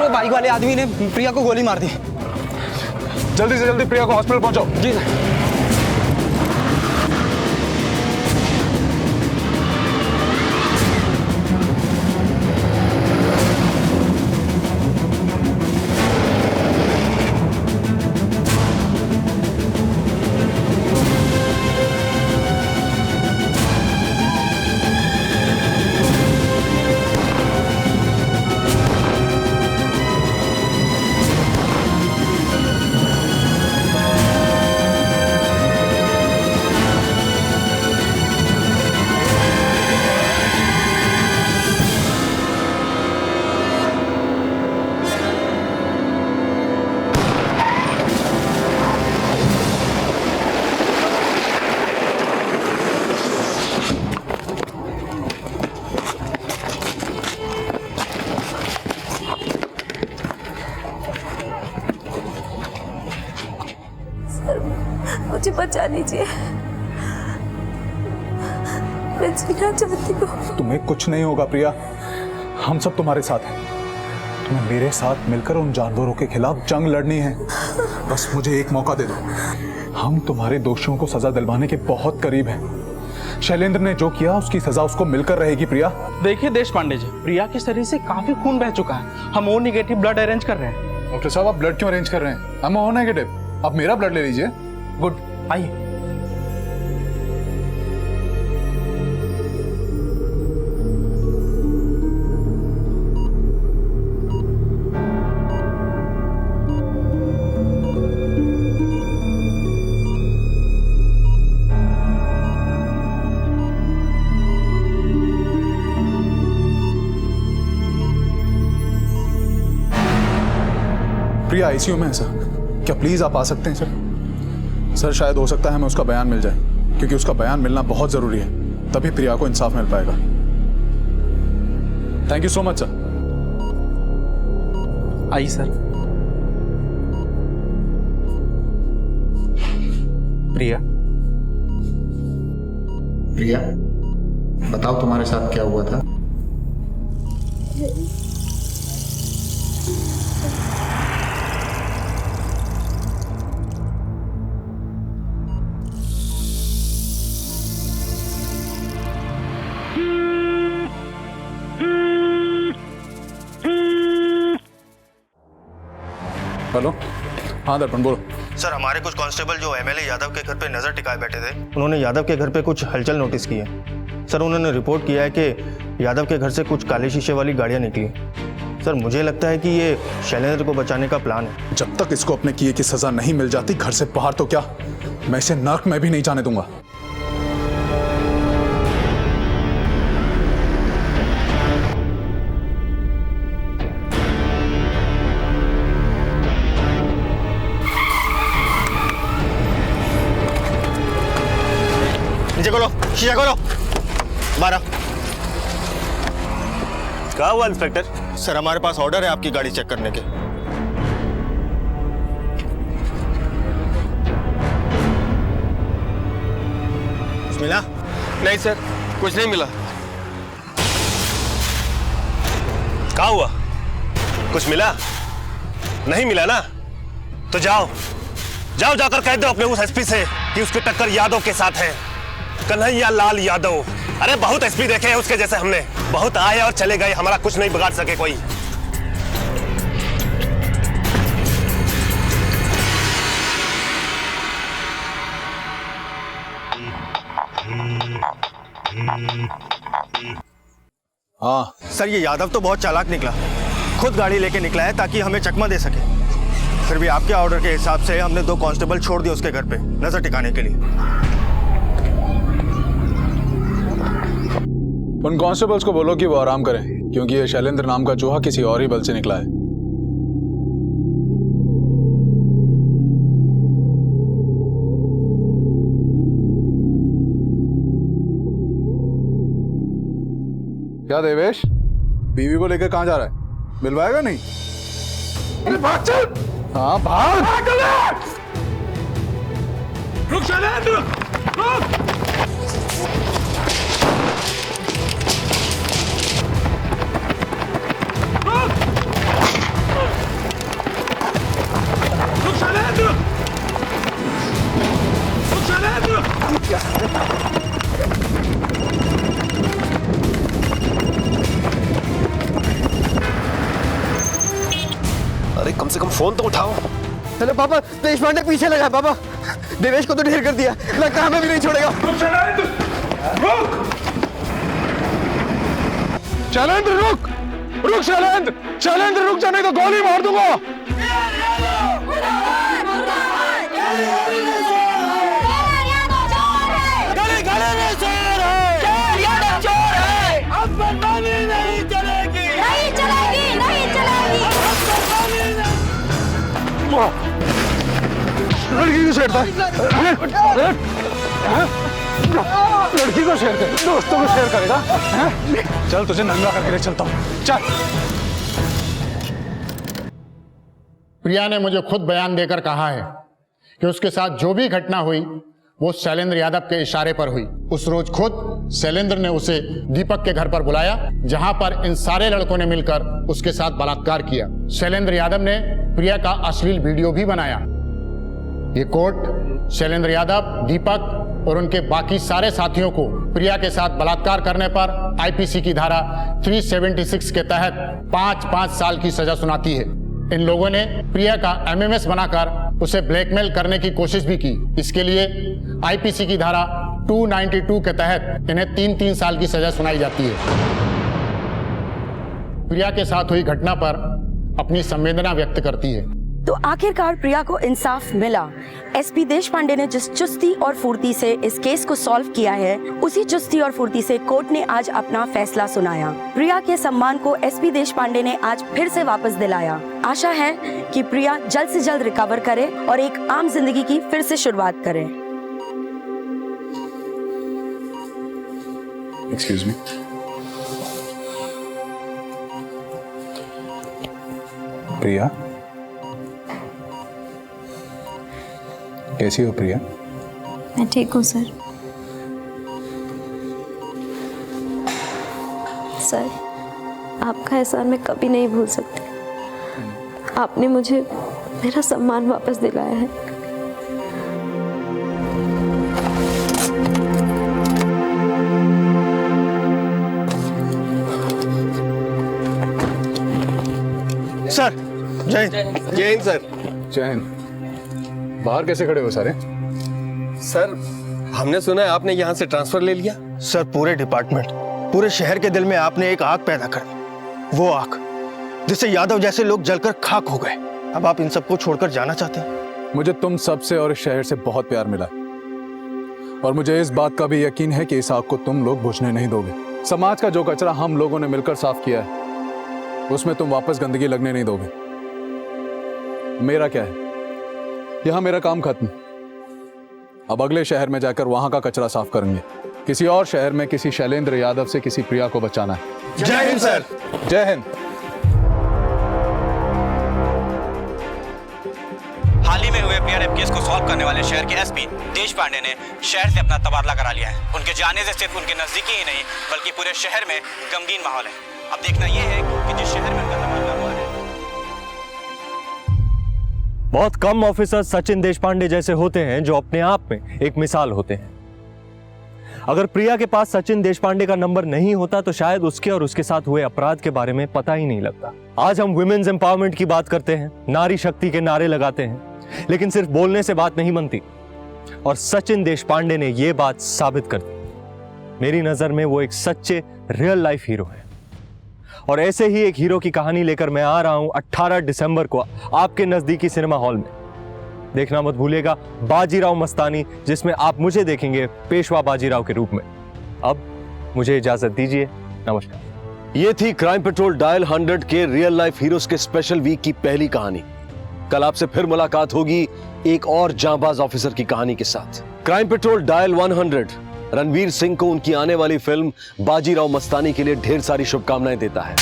बाइक वाले आदमी ने प्रिया को गोली मार दी। जल्दी से जल्दी प्रिया को हॉस्पिटल पहुंचाओ। जी सर। मुझे बचा लीजिए, मैं जीना चाहती हूँ। तुम्हें कुछ नहीं होगा प्रिया, हम सब तुम्हारे साथ हैं। तुम्हें मेरे साथ मिलकर उन जानवरों के खिलाफ जंग लड़नी है। बस मुझे एक मौका दे दो। हम तुम्हारे दोषियों को सजा दिलवाने के बहुत करीब हैं। शैलेंद्र ने जो किया उसकी सजा उसको मिलकर रहेगी प्रिया। देखिए देशपांडे जी, प्रिया के शरीर से काफी खून बह चुका है। हम ओ नेगेटिव ब्लड अरेंज कर रहे हैं। डॉक्टर साहब, आप ब्लड क्यों अरेंज कर रहे हैं? हम ओ नेगेटिव, आप मेरा ब्लड ले लीजिए। गुड, आइए। प्रिया आईसीयू में है सर, क्या प्लीज आप आ सकते हैं सर? सर शायद हो सकता है हमें उसका बयान मिल जाए, क्योंकि उसका बयान मिलना बहुत जरूरी है, तभी प्रिया को इंसाफ मिल पाएगा। Thank you so much sir. आइए सर। प्रिया, प्रिया बताओ तुम्हारे साथ क्या हुआ था? हेलो, हाँ दर्पण बोलो। सर हमारे कुछ कांस्टेबल जो एमएलए यादव के घर पे नजर टिकाए बैठे थे, उन्होंने यादव के घर पे कुछ हलचल नोटिस की है। सर उन्होंने रिपोर्ट किया है कि यादव के घर से कुछ काले शीशे वाली गाड़ियां निकली। सर मुझे लगता है कि ये शैलेंद्र को बचाने का प्लान है। जब तक इसको अपने किए की सजा नहीं मिल जाती घर से बाहर तो क्या, मैं इसे नर्क में भी नहीं जाने दूंगा। नीचे खोलो, शीशा खोलो। 12। क्या हुआ इंस्पेक्टर? सर हमारे पास ऑर्डर है आपकी गाड़ी चेक करने के। कुछ मिला? नहीं सर, कुछ नहीं मिला। क्या हुआ? कुछ मिला? नहीं मिला ना? तो जाओ जाकर कह दो अपने उस एसपी से कि उसकी टक्कर यादव के साथ है, कन्हैया लाल यादव। अरे बहुत एसपी देखे हैं उसके जैसे हमने, बहुत आए और चले गए, हमारा कुछ नहीं बिगाड़ सके कोई। हाँ सर, ये यादव तो बहुत चालाक निकला, खुद गाड़ी लेके निकला है ताकि हमें चकमा दे सके। फिर भी आपके ऑर्डर के हिसाब से हमने 2 कांस्टेबल छोड़ दिए उसके घर पे नजर टिकाने के लिए। उन कांस्टेबल्स को बोलो कि वो आराम करें, क्योंकि ये शैलेंद्र नाम का चूहा किसी और ही बल से निकला है। क्या देवेश, बीवी को लेकर कहां जा रहा है? मिलवाएगा नहीं? अरे भाग चल। हाँ भाग। रुक शैलेंद्र, रुक। अरे कम से कम फोन तो उठाओ। हेलो पापा, देश पांडे पीछे लगा है पापा। देवेश को तो ढेर कर दिया, लगता है हमें भी नहीं छोड़ेगा। शैलेंद्र रुक, रुक शैलेंद्र, शैलेंद्र रुक जा, नहीं तो गोली मार दूंगा। लड़की को छेड़ता है, लड़की को शेयर कर, दोस्तों को शेयर करेगा। चल तुझे नंगा करके ले चलता हूँ, चल। प्रिया ने मुझे खुद बयान देकर कहा है कि उसके साथ जो भी घटना हुई वो शैलेंद्र यादव के इशारे पर हुई। उस रोज खुद शैलेंद्र ने उसे दीपक के घर पर बुलाया, जहां पर इन सारे लड़कों ने मिलकर उसके साथ बलात्कार किया। शैलेंद्र यादव ने प्रिया का अश्लील वीडियो भी बनाया। ये कोर्ट शैलेंद्र यादव, दीपक और उनके बाकी सारे साथियों को प्रिया के साथ बलात्कार करने पर आईपीसी की धारा 376 के तहत 5-5 साल की सजा सुनाती है। इन लोगों ने प्रिया का एमएमएस बनाकर उसे ब्लैकमेल करने की कोशिश भी की। इसके लिए आईपीसी की धारा 292 के तहत इन्हें 3-3 साल की सजा सुनाई जाती है। प्रिया के साथ हुई घटना पर अपनी संवेदना व्यक्त करती है। तो आखिरकार प्रिया को इंसाफ मिला। एसपी देशपांडे ने जिस चुस्ती और फुर्ती से इस केस को सॉल्व किया है, उसी चुस्ती और फुर्ती से कोर्ट ने आज अपना फैसला सुनाया। प्रिया के सम्मान को एसपी देशपांडे ने आज फिर से वापस दिलाया। आशा है कि प्रिया जल्द से जल्द रिकवर करे और एक आम जिंदगी की फिर से शुरुआत करे। Excuse me. प्रिया, कैसी हो प्रिया? मैं ठीक हूँ सर। सर, आपका एहसान मैं कभी नहीं भूल सकती। आपने मुझे मेरा सम्मान वापस दिलाया है। सर, जय हिंद सर। जय हिंद। बाहर कैसे खड़े हो सारे? सर, हमने सुना है आपने यहाँ से ट्रांसफर ले लिया। सर, पूरे डिपार्टमेंट, पूरे शहर के दिल में आपने एक आग पैदा कर दी। वो आग जिससे यादव जैसे लोग जलकर खाक हो गए। अब आप इन सबको छोड़कर जाना चाहते हैं? मुझे तुम सबसे और इस शहर से बहुत प्यार मिला और मुझे इस बात का भी यकीन है कि इस आग को तुम लोग बुझने नहीं दोगे। समाज का जो कचरा हम लोगों ने मिलकर साफ किया है, उसमें तुम वापस गंदगी लगने नहीं दोगे। मेरा क्या है, यहां मेरा काम खत्म। अब अगले शहर में जाकर वहां का कचरा साफ करेंगे। किसी और शहर में किसी शैलेंद्र यादव से किसी प्रिया को बचाना है। जय हिंद सर। जय हिंद। हाल ही में हुए पीआरएफ केस को सॉल्व करने वाले शहर के एसपी देशपांडे ने शहर से अपना तबादला करा लिया है। उनके जाने से सिर्फ उनके नजदीकी ही नहीं बल्कि पूरे शहर में गमगीन माहौल है। अब देखना यह है कि जिस शहर में उनका तबादला हुआ है। बहुत कम ऑफिसर सचिन देशपांडे जैसे होते हैं जो अपने आप में एक मिसाल होते हैं। अगर प्रिया के पास सचिन देशपांडे का नंबर नहीं होता तो शायद उसके और उसके साथ हुए अपराध के बारे में पता ही नहीं लगता। आज हम वुमेन्स एम्पावरमेंट की बात करते हैं, नारी शक्ति के नारे लगाते हैं, लेकिन सिर्फ बोलने से बात नहीं बनती। और सचिन देशपांडे ने यह बात साबित कर दी। मेरी नजर में वो एक सच्चे रियल लाइफ हीरो है। और ऐसे ही एक हीरो की कहानी लेकर मैं आ रहा हूं 18 दिसंबर को आपके नजदीकी सिनेमा हॉल में। देखना मत भूलिएगा बाजीराव मस्तानी, जिसमें आप मुझे देखेंगे पेशवा बाजीराव के रूप में। अब मुझे इजाजत दीजिए, नमस्कार। ये थी क्राइम पेट्रोल डायल 100 के रियल लाइफ हीरोज के स्पेशल वीक की पहली कहानी। कल आपसे फिर मुलाकात होगी एक और जांबाज ऑफिसर की कहानी के साथ। Crime Patrol dial 100 Ranveer Singh को उनकी आने वाली फिल्म बाजीराव मस्तानी के लिए ढेर सारी शुभकामनाएं देता है।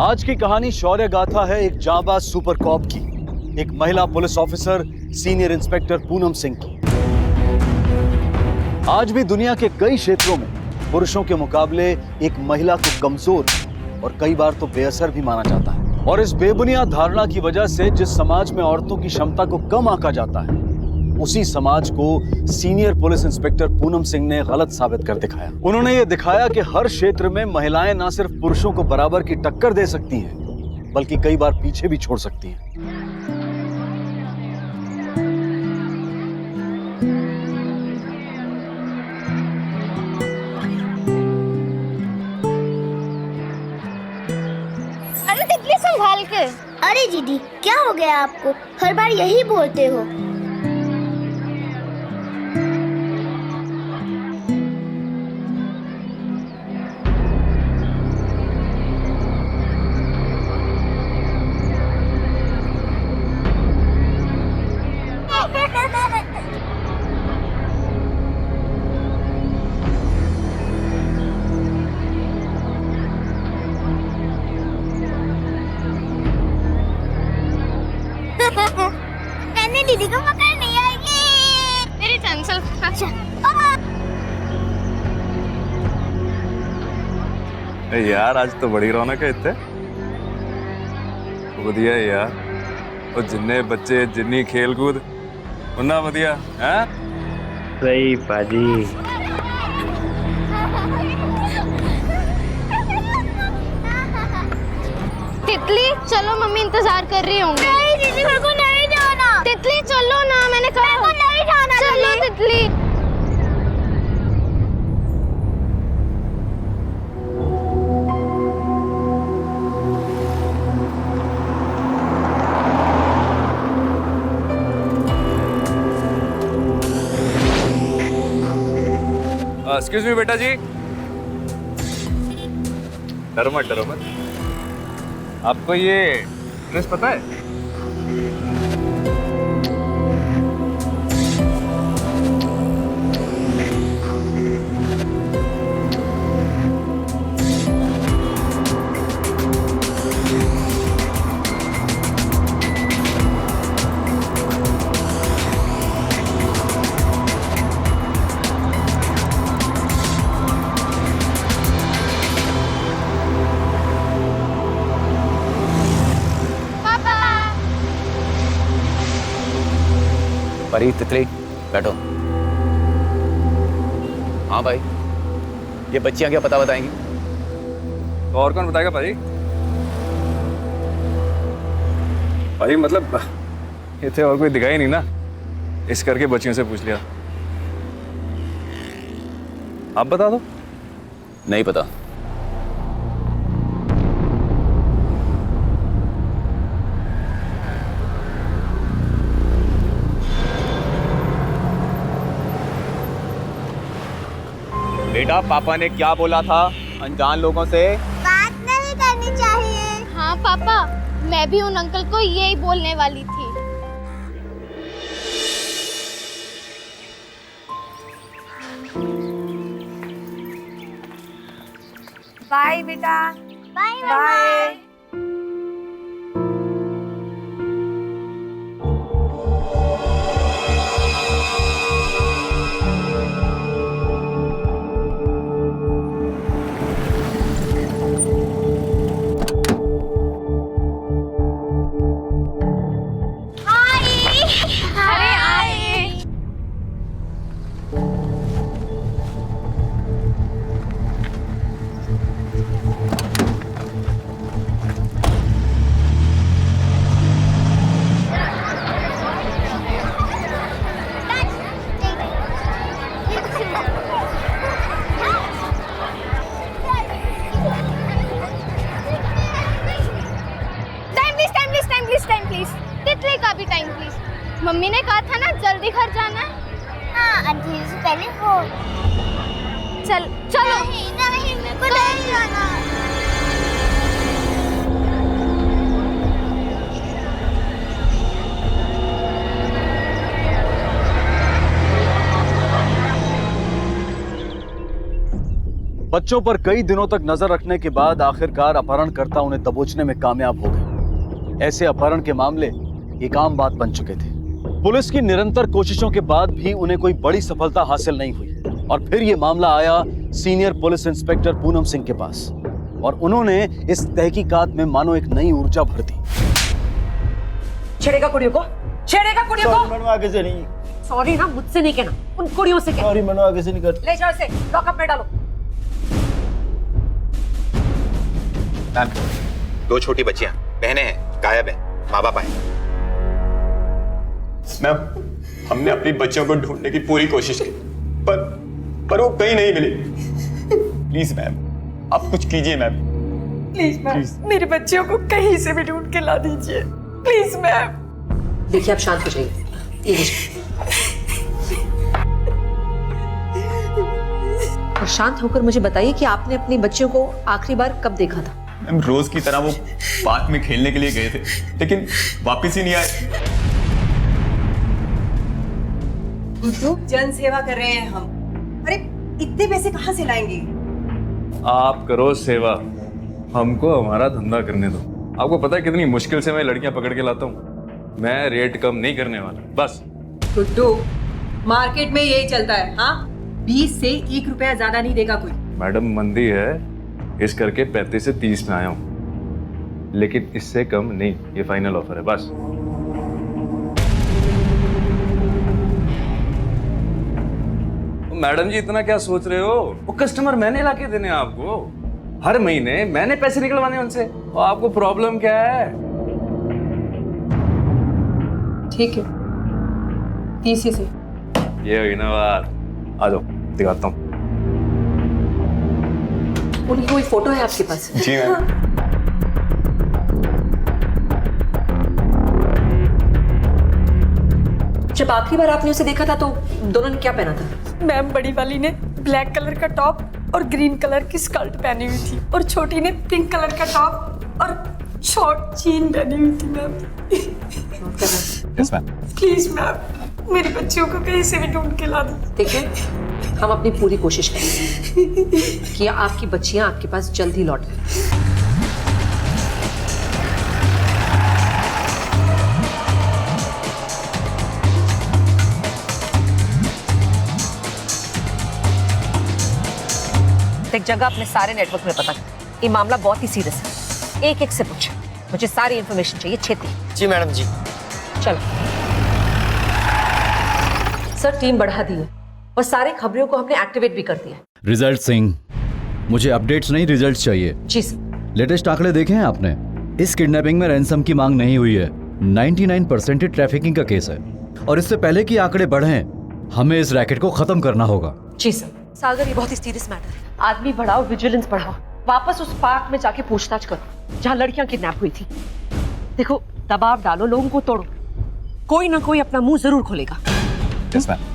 आज की कहानी शौर्य गाथा है एक जांबाज सुपर कॉप की, एक महिला police officer senior inspector Poonam Singh की। आज भी दुनिया के कई क्षेत्रों में पुरुषों के मुकाबले एक महिला को कमजोर और कई बार तो बेअसर भी माना जाता है। और इस बेबुनियाद धारणा की वजह से जिस समाज में औरतों की क्षमता को कम आंका जाता है, उसी समाज को senior police inspector Poonam Singh ने गलत साबित कर दिखाया। उन्होंने ये दिखाया कि हर क्षेत्र में महिलाएं न सिर्फ पुरुषों को बराबर की टक्कर दे सकती हैं, बल्कि कई बार पीछे भी छोड़ सकती हैं। संभाल के। अरे दीदी, क्या हो गया आपको? हर बार यही बोलते हो। मैंने दीदी को पकड़ नहीं आएगी। मेरी टेंशन। अच्छा। यार आज तो बड़ी रौनक है इतने। बढ़िया यार, और जिन्ने बच्चे जिन्नी खेल कूद उन्ना बढ़िया है। सही पाजी। तितली चलो, मम्मी इंतजार कर रही होंगी। नहीं दीदी, मेरे को नहीं जाना। तितली चलो ना, मैंने कहा मेरे को नहीं जाना। चलो तितली। एक्सक्यूज मी बेटा जी, डरो मत। आपको ये ड्रेस पता है? परी, तितली, बैठो। हाँ भाई, ये बच्चियां क्या पता बताएंगी? तो और कौन बताएगा भाई? भाई मतलब ये थे और कोई दिखाई नहीं ना, इस करके बच्चियों से पूछ लिया। आप बता दो। नहीं पता। बेटा, पापा ने क्या बोला था अनजान लोगों से बात नहीं करनी चाहिए। हाँ पापा, मैं भी उन अंकल को यही बोलने वाली थी। बाय बेटा। Bye bye. Time please. तितली का भी टाइम प्लीज। मम्मी ने कहा था ना जल्दी घर जाना है। हाँ, अंधेरे से पहले हो। चलो। नहीं, मेरे को नहीं जाना। बच्चों पर कई दिनों तक नजर रखने के बाद आखिरकार अपहरणकर्ता उन्हें दबोचने में कामयाब हो गए। ऐसे अपहरण के मामले एक आम बात बन चुके थे। पुलिस की निरंतर कोशिशों के बाद भी उन्हें कोई बड़ी सफलता हासिल नहीं हुई और फिर यह मामला आया senior police inspector Poonam Singh के पास और उन्होंने इस तहकीकात में मानो एक नई ऊर्जा भर दी। छेड़ेगा कुड़ियों को, छेड़ेगा कुड़ियों को। मैडम आगे से नहीं। सॉरी ना, मुझसे नहीं कहना, उन कुड़ियों से कहना। सॉरी मैडम, आगे से नहीं कर। ले जाओ इसे, लॉकअप में डालो। मैम, 2 छोटी बच्चियां बहनें हैं, गायब हैं, माँ बाप आए। मैम, हमने अपनी बच्चियों को ढूंढने की पूरी कोशिश की पर वो कहीं नहीं मिली। प्लीज मैम, आप कुछ कीजिए मैम। प्लीज मैम, मेरे बच्चियों को कहीं से भी ढूंढ के ला दीजिए, प्लीज मैम। देखिए, आप शांत हो जाइए। ये लीजिए। और शांत होकर मुझे बताइए कि आपने अपनी बच्चियों को आखिरी बार कब देखा था? मैम, रोज की तरह वो पार्क में खेलने के लिए गए थे लेकिन वापस ही नहीं आए। जन सेवा कर रहे हैं हम। अरे इतने पैसे कहाँ से लाएंगे? आप करो सेवा, हमको हमारा धंधा करने दो। आपको पता है कितनी मुश्किल से मैं लड़कियां पकड़ के लाता हूँ। मैं रेट कम नहीं करने वाला, बस। गुड्डू, मार्केट में यही चलता है। हाँ, 20 से 1 रुपया ज्यादा नहीं देगा कोई। मैडम, मंदी है, इस करके 35 से 30 में आया हूँ, लेकिन इससे कम नहीं। ये फाइनल ऑफर है, बस। मैडम जी, इतना क्या सोच रहे हो? वो कस्टमर मैंने लाके देने हैं आपको। हर महीने मैंने पैसे निकलवाने उनसे। और आपको प्रॉब्लम क्या है? ठीक है, 30 से। ये हुई ना बात। आ जाओ, दिखाता हूँ। उनकी कोई फोटो है आपके पास? जी मैम। जब आखिरी बार आपने उसे देखा था तो दोनों ने क्या पहना था? मैम, बड़ी वाली ने ब्लैक कलर का टॉप और ग्रीन कलर की स्कर्ट पहनी हुई थी और छोटी ने पिंक कलर का टॉप और शॉर्ट जीन पहनी हुई थी ma'am. Yes ma'am. Please ma'am मेरे बच्चियों को कहीं से भी ढूंढ के ला दो। देखिए हम अपनी पूरी कोशिश करेंगे कि आपकी बच्चियां आपके पास जल्द ही लौट आएं। एक जगह अपने सारे नेटवर्क में पता कर। ये मामला बहुत ही सीरियस है, एक एक से पूछ, मुझे सारी इंफॉर्मेशन चाहिए छेती। जी मैडम जी। चलो सर, टीम बढ़ा दी है और सारे खबरों को हमने एक्टिवेट भी कर दिया। रिजल्ट सिंह, मुझे अपडेट्स नहीं रिजल्ट चाहिए। जी सर। लेटेस्ट आंकड़े देखे हैं आपने? इस किडनैपिंग में रैंसम की मांग नहीं हुई है। 99% ट्रैफिकिंग का केस है और इससे पहले कि आंकड़े बढ़ें, हमें इस रैकेट को खत्म करना होगा। जी सर। सागर, ये बहुत ही सीरियस मैटर है। आदमी बढ़ाओ, विजिलेंस बढ़ाओ, वापस उस पार्क में जाके पूछताछ करो जहाँ लड़कियां किडनैप हुई थी। देखो, दबाव डालो, लोगों को तोड़ो, कोई ना कोई अपना मुंह जरूर खोलेगा। Yes ma'am.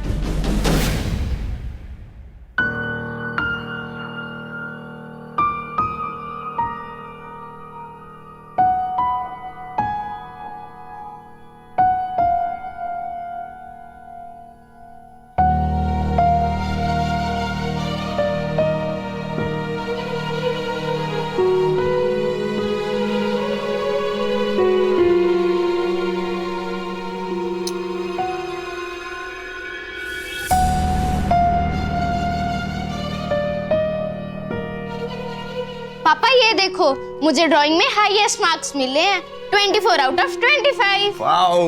पापा ये देखो, मुझे ड्राइंग में हाईएस्ट मार्क्स मिले हैं, 24 out of 25। Wow,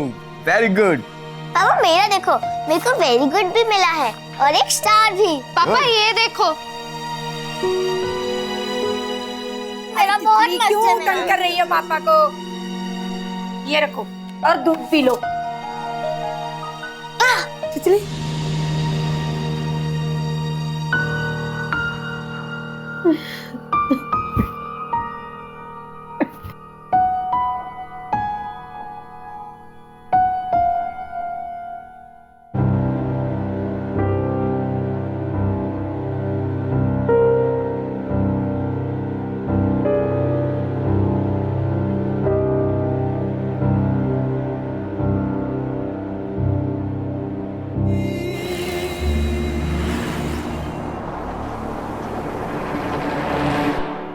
very good. पापा मेरा देखो, मेरे को वेरी गुड भी मिला है और एक स्टार भी। पापा ये देखो, मेरा बहुत मस्त है। क्यों तंग कर रही हो पापा को? ये रखो और दूध पी लो। तितली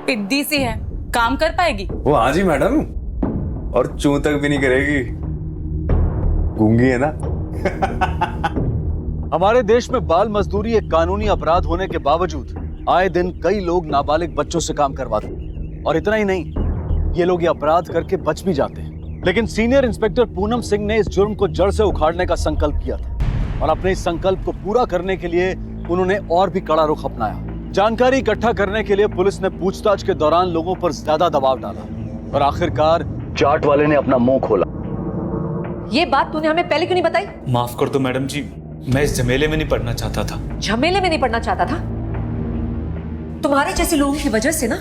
पिद्दी सी है, काम कर पाएगी? वो हाँ जी मैडम, और चूं तक भी नहीं करेगी, गूंगी है ना। हमारे देश में बाल मजदूरी एक कानूनी अपराध होने के बावजूद आए दिन कई लोग नाबालिग बच्चों से काम करवाते हैं। और इतना ही नहीं, ये लोग ये अपराध करके बच भी जाते हैं। लेकिन सीनियर इंस्पेक्टर पूनम सिंह ने इस जुर्म को जड़ से उखाड़ने का संकल्प किया था और अपने इस संकल्प को पूरा करने के लिए उन्होंने और भी कड़ा रुख अपनाया। जानकारी इकट्ठा करने के लिए पुलिस ने पूछताछ के दौरान लोगों पर ज्यादा दबाव डाला और आखिरकार चाट वाले ने अपना मुंह खोला। ये बात तूने हमें पहले क्यों नहीं बताई? माफ कर दो मैडम जी, मैं इस झमेले में नहीं पड़ना चाहता था। झमेले में नहीं पड़ना चाहता था? तुम्हारे जैसे लोगों की वजह से ना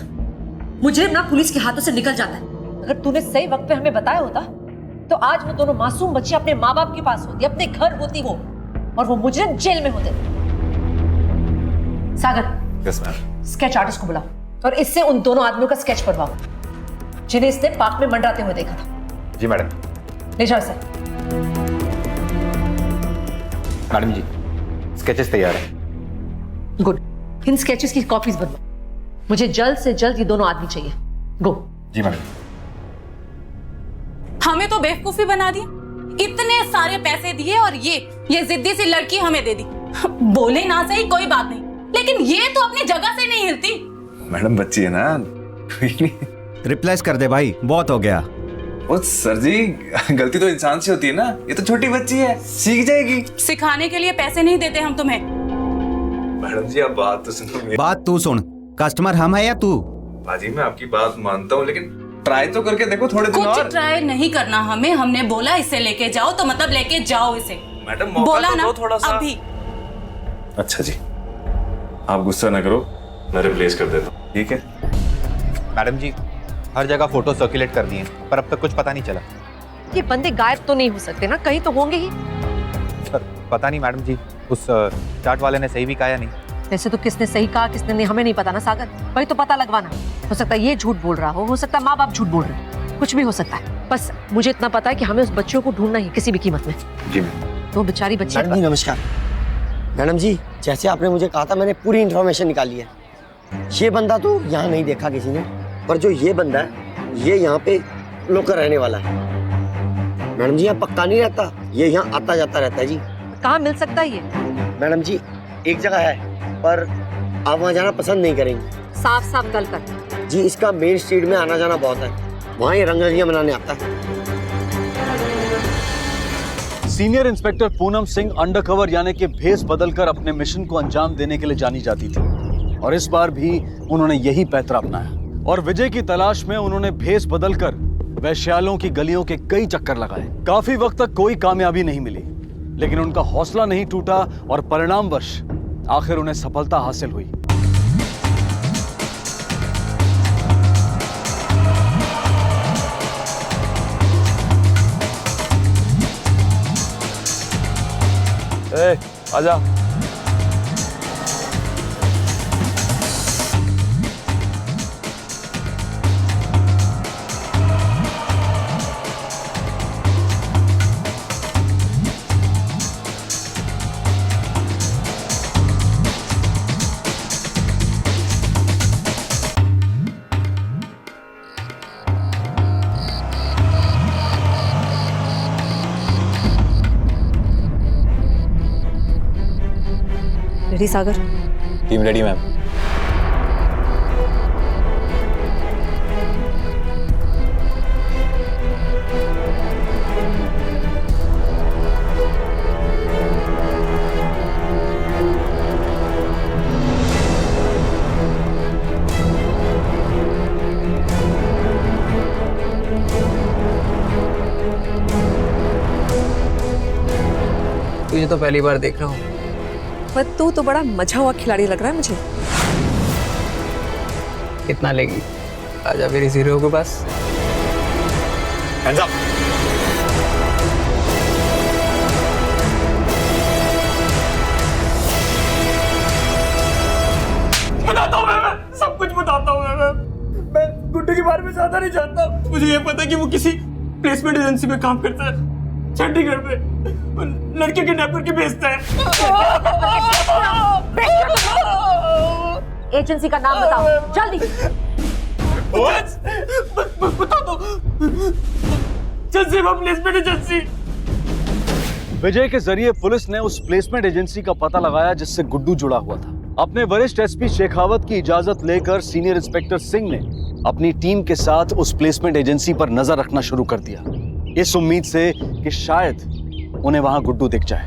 मुजरिम ना पुलिस के हाथों से निकल जाता है। अगर तूने सही वक्त पे हमें बताया होता तो आज वो दोनों मासूम बच्चे अपने माँ बाप के पास होती, अपने घर होती वो, और वो मुजरिम जेल में होते। सागर, यस मैम। स्केच आर्टिस्ट को बुलाओ और इससे उन दोनों आदमियों का स्केच बनवाओ जिन्हें इसने पार्क में मंडराते हुए देखा था। जी मैडम। ले जाओ इसे। मैडम जी, स्केचेस तैयार है। गुड, इन स्केचेस की कॉपीज बनवाओ, मुझे जल्द से जल्द ये दोनों आदमी चाहिए। गो। जी मैडम। हमें तो बेवकूफी बना दी, इतने सारे पैसे दिए और ये जिद्दी सी लड़की हमें दे दी। बोले ना सही कोई बात नहीं, लेकिन ये तो अपनी जगह से नहीं हिलती। मैडम बच्ची है ना, रिप्लेस कर दे भाई, बहुत हो गया। ओ सर जी, गलती तो इंसान से होती है ना, ये तो छोटी बच्ची है, सीख जाएगी। सिखाने के लिए पैसे नहीं देते हम तुम्हें। मैडम जी, आप बात तो सुनो। बात तू सुन, कस्टमर हम है या तू? बाजी, मैं आपकी बात मानता हूँ, लेकिन ट्राई तो करके देखो थोड़े दिन और। कुछ ट्राई नहीं करना हमें, हमने बोला इसे लेके जाओ तो मतलब लेके जाओ इसे। मैडम मौका बोला तो ना दो थोड़ा सा। अभी। अच्छा जी, आप गुस्सा ना करो, मैं रिप्लेस कर देता हूँ, ठीक है? मैडम जी, हर जगह फोटो सर्कुलेट कर दिए पर अब तक कुछ पता नहीं चला। ये बंदे गायब तो नहीं हो सकते ना, कहीं तो होंगे ही। पर पता नहीं मैडम जी, उस चाट वाले ने सही भी कहा या नहीं। वैसे तो किसने सही कहा किसने नहीं हमें नहीं पता ना सागर, वही तो पता लगवाना। हो सकता है ये झूठ बोल रहा हो सकता है माँ बाप झूठ बोल रहे हैं, कुछ भी हो सकता है। बस मुझे इतना पता है कि हमें उस बच्चों को ढूंढना ही किसी भी कीमत में। जी तो बेचारी बच्ची। मैडम जी नमस्कार। मैडम जी जैसे आपने मुझे कहा था मैंने पूरी इन्फॉर्मेशन निकाली है। ये बंदा तो यहाँ नहीं देखा किसी ने, पर जो ये बंदा है ये यहाँ पे लोकल रहने वाला है। मैडम जी यहाँ पक्का नहीं रहता, ये यहाँ आता जाता रहता है जी। कहाँ मिल सकता है ये? मैडम जी एक जगह है पर आप वहाँ जाना पसंद नहीं करेंगे। साफ साफ गल कर। जी इसका मेन स्ट्रीट में आना जाना बहुत है, वहाँ ये रंगरलियाँ बनाने आता है। Senior inspector Poonam Singh undercover यानी कि भेस बदलकर अपने मिशन को अंजाम देने के लिए जानी जाती थी और इस बार भी उन्होंने यही पैतरा अपनाया और विजय की तलाश में उन्होंने भेस बदलकर वैश्यालों की गलियों के कई चक्कर लगाए। काफी वक्त तक कोई कामयाबी नहीं मिली, लेकिन उनका हौसला नहीं टूटा और परिणामवश आखिर उन्हें सफलता हासिल हुई। आजा। Ready Sagar? Team ready ma'am. तुझे तो पहली बार देख रहा हूँ, पर तू तो बड़ा मजा हुआ खिलाड़ी लग रहा है मुझे। कितना लेगी? आजा मेरी हीरो के पास। Hands up. बताता हूँ मैं सब कुछ बताता हूँ मैं गुड्डू के बारे में ज्यादा नहीं जानता। मुझे ये पता है कि वो किसी प्लेसमेंट एजेंसी में काम करता है चंडीगढ़ में, लड़के के किडनैप करके भेजता है। एजेंसी का नाम बताओ जल्दी। बता दो। Placement agency. विजय के जरिए पुलिस ने उस प्लेसमेंट एजेंसी का पता लगाया जिससे गुड्डू जुड़ा हुआ था। अपने वरिष्ठ एसपी शेखावत की इजाजत लेकर सीनियर इंस्पेक्टर सिंह ने अपनी टीम के साथ उस प्लेसमेंट एजेंसी पर नजर रखना शुरू कर दिया, इस उम्मीद से कि शायद उन्हें वहां गुड्डू दिख जाए।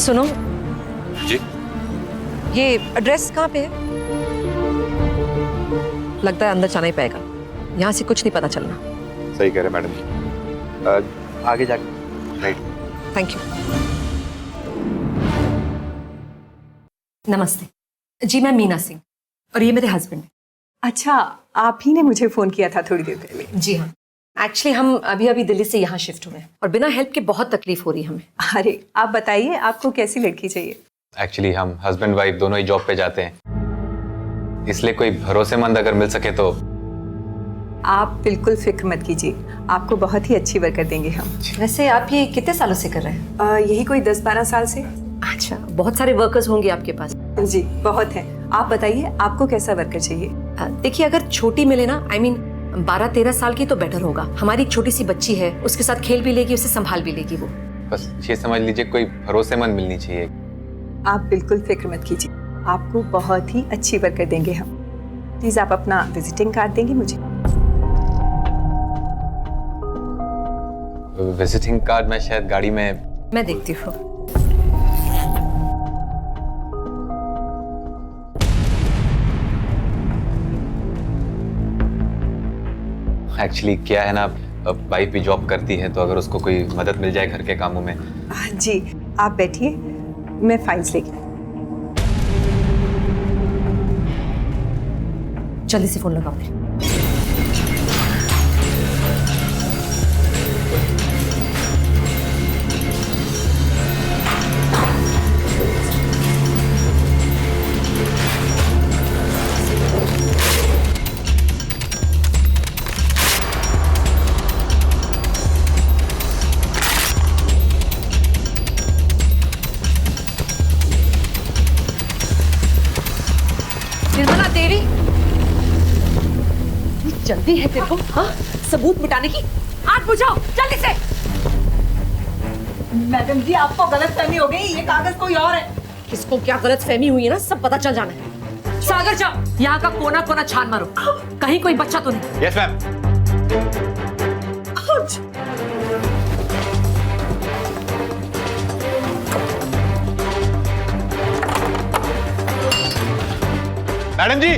सुनो जी, ये एड्रेस कहाँ पे है? लगता है अंदर जाना ही पड़ेगा, यहाँ से कुछ नहीं पता चलना। सही कह रहे मैडम जी, आगे जाके राइट। Thank you. नमस्ते जी, मैं मीना सिंह और ये मेरे हस्बैंड। अच्छा, आप ही ने मुझे फोन किया था थोड़ी देर पहले? जी हाँ, एक्चुअली हम अभी अभी दिल्ली से यहाँ शिफ्ट हुए हैं और बिना हेल्प के बहुत तकलीफ हो रही है हमें। अरे आप बताइए, आपको कैसी लड़की चाहिए? एक्चुअली हम हस्बैंड वाइफ दोनों ही जॉब पे जाते हैं, इसलिए कोई भरोसेमंद अगर मिल सके तो। आप बिल्कुल फिक्र मत कीजिए, आपको बहुत ही अच्छी वर्कर देंगे हम। वैसे आप ये कितने सालों से कर रहे हैं? यही कोई 10-12 साल से। अच्छा, बहुत सारे वर्कर्स होंगे आपके पास? जी बहुत है। आप बताइए आपको कैसा वर्कर चाहिए? देखिए, अगर छोटी मिले ना, I mean 12-13 साल की तो बेटर होगा। हमारी एक छोटी सी बच्ची है, उसके साथ खेल भी लेगी, उसे संभाल भी लेगी वो। बस ये समझ लीजिए कोई भरोसेमंद मिलनी चाहिए। आप बिल्कुल फिक्र मत कीजिए, आपको बहुत ही अच्छी वर्कर देंगे हम। प्लीज आप अपना विजिटिंग कार्ड देंगे मुझे? विजिटिंग कार्ड मैं शायद गाड़ी में। मैं देखती हूँ। एक्चुअली क्या है ना, वाइफ भी जॉब करती है, तो अगर उसको कोई मदद मिल जाए घर के कामों में। जी आप बैठिए, मैं फाइल्स लेके। जल्दी से फोन लगाओ फिर। निर्मला देवी, जल्दी है तेरे को? हाँ, सबूत मिटाने की। आग बुझाओ जल्दी से। मैडम जी आपको गलतफहमी हो गई, ये कागज कोई और है। किसको क्या गलतफहमी हुई है ना, सब पता चल जाना है। सागर जाओ, यहाँ का कोना कोना छान मारो, कहीं कोई बच्चा तो नहीं। Yes ma'am. मैडम जी,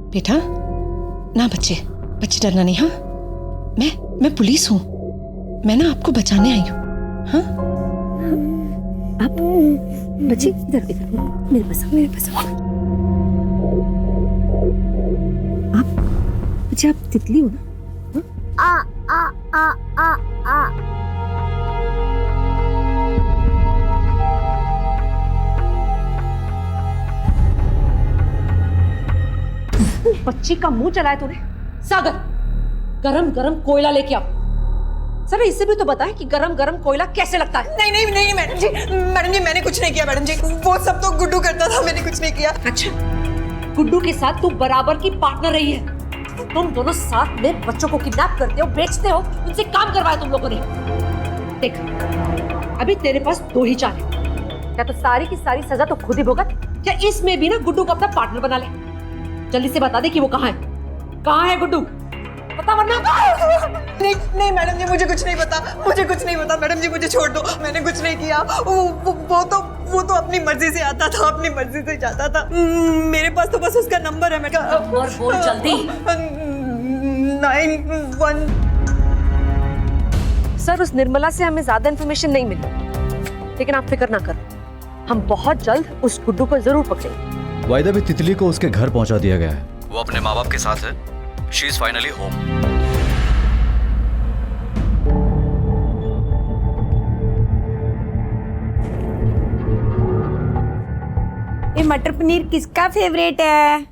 बेटा ना बच्चे डरना नहीं। हाँ मैं पुलिस हूँ, मैं ना आपको बचाने आई हूँ। हाँ आप बच्चे इधर मेरे पास आओ। आप बच्चे आप तितली हो ना? आ आ आ आ आ बच्ची का मुंह चलाया तूने। सागर, गरम गरम कोयला लेके आओ। सर इससे भी तो बताए कि गरम गरम कोयला कैसे लगता है। नहीं मैडम जी मैंने कुछ नहीं किया मैडम जी, वो सब तो गुड्डू करता था, मैंने कुछ नहीं किया। अच्छा, गुड्डू के साथ तू बराबर की पार्टनर रही है। तुम दोनों साथ में बच्चों को किडनैप करते हो, बेचते हो, उनसे काम करवाया तुम लोगों ने। देख अभी तेरे पास 2 ही चाल है, या तो सारी की सारी सजा तो खुद ही भुगत, या इसमें भी ना गुड्डू को अपना पार्टनर बना ले। जल्दी से बता दे कि वो कहाँ है गुड्डू, पता वरना। नहीं मैडम जी मुझे कुछ नहीं पता मैडम जी, मुझे छोड़ दो, मैंने कुछ नहीं किया। वो तो अपनी मर्जी से आता था, अपनी मर्जी से जाता था। मेरे पास तो बस उसका नंबर है। और बोल जल्दी। 91। सर उस निर्मला से हमें ज्यादा इन्फॉर्मेशन नहीं मिली, लेकिन आप फिक्र ना करो, हम बहुत जल्द उस गुड्डू को जरूर पकड़ेंगे। वायदा भी तितली को उसके घर पहुंचा दिया गया है। वो अपने माँ बाप के साथ है। She is finally home. ये मटर पनीर किसका फेवरेट है?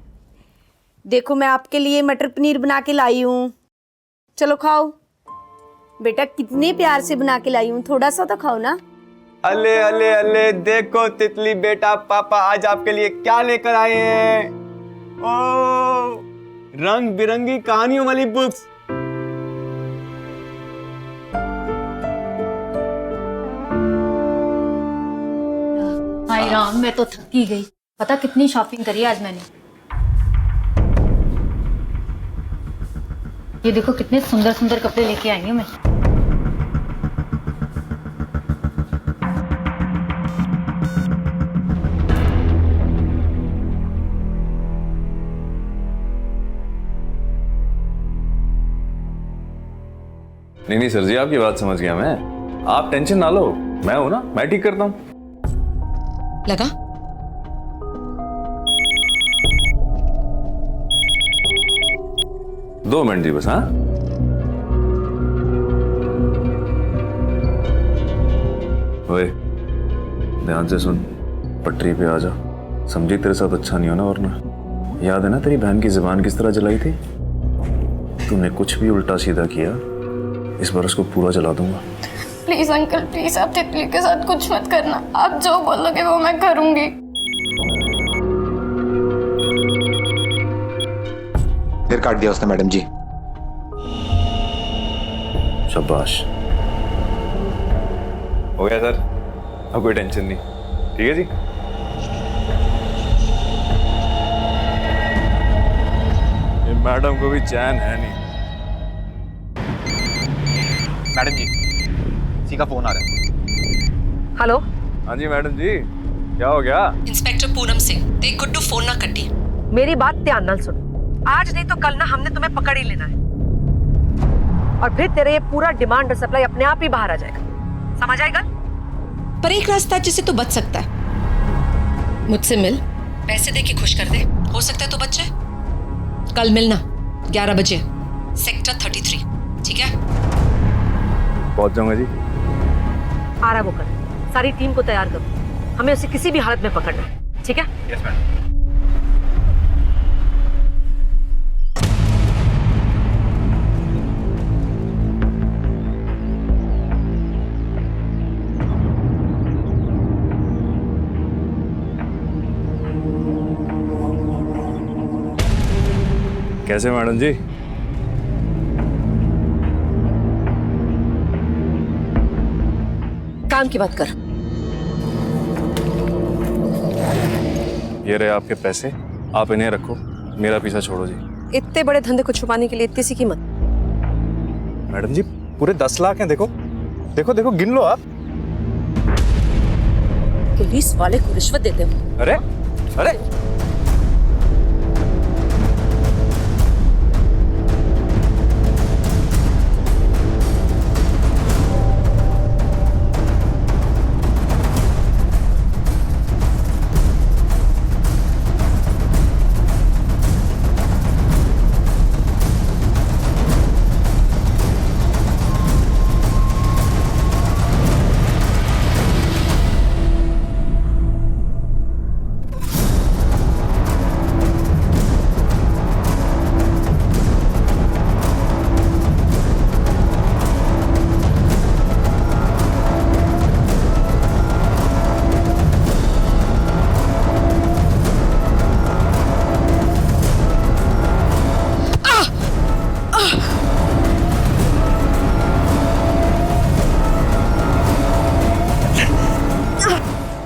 देखो मैं आपके लिए मटर पनीर बना के लाई हूँ, चलो खाओ। बेटा कितने प्यार से बना के लाई हूँ, थोड़ा सा तो खाओ ना। अले अले अले देखो तितली बेटा, पापा आज आपके लिए क्या लेकर आए हैं। ओ रंग बिरंगी कहानियों वाली बुक्स। हाय राम, मैं तो थकी गई। पता कितनी शॉपिंग करी आज मैंने। ये देखो कितने सुंदर सुंदर कपड़े लेके आई हूँ मैं। नहीं सर जी, आपकी बात समझ गया मैं। आप टेंशन ना लो, मैं हूं ना, मैं ठीक करता हूं। लगा? दो मिनट जी बस। हाँ ओए ध्यान से सुन, पटरी पे आ जा। समझी तेरे साथ अच्छा नहीं होना वरना। याद है ना तेरी बहन की जुबान किस तरह जलाई थी? तूने कुछ भी उल्टा सीधा किया, इस बार उसको पूरा जला दूंगा। प्लीज अंकल प्लीज, आप तितली के साथ कुछ मत करना। आप जो बोलोगे वो मैं करूंगी। फिर काट दिया उसने मैडम जी। शाबाश, हो गया सर, अब कोई टेंशन नहीं। ठीक है जी। ये मैडम को भी चैन है नहीं। मैडम जी किसी का फोन आ रहा है। हेलो। हाँ जी मैडम जी, क्या हो गया? इंस्पेक्टर पूनम सिंह, देख गुड्डू फोन ना कटी। मेरी बात ध्यान नाल सुन, आज नहीं तो कल ना हमने तुम्हें पकड़ ही लेना है, और फिर तेरे ये पूरा डिमांड और सप्लाई अपने आप ही बाहर आ जाएगा, समझ आएगा? पर एक रास्ता जिससे तू बच सकता है, मुझसे मिल, पैसे दे के खुश कर दे, हो सकता है तो बच जाए। कल मिलना 11 बजे सेक्टर 33, ठीक है? पहुंच जाऊंगा जी। आ रहा वो कर, सारी टीम को तैयार करो, हमें उसे किसी भी हालत में पकड़ना है, ठीक है? Yes madam. कैसे मैडम जी? काम की बात कर। ये रहे आपके पैसे, आप इन्हें रखो, मेरा पीछा छोड़ो जी। इतने बड़े धंधे को छुपाने के लिए इतनी सी कीमत? मैडम जी पूरे 10 लाख हैं, देखो देखो देखो, गिन लो आप। पुलिस वाले को रिश्वत देते हो? अरे अरे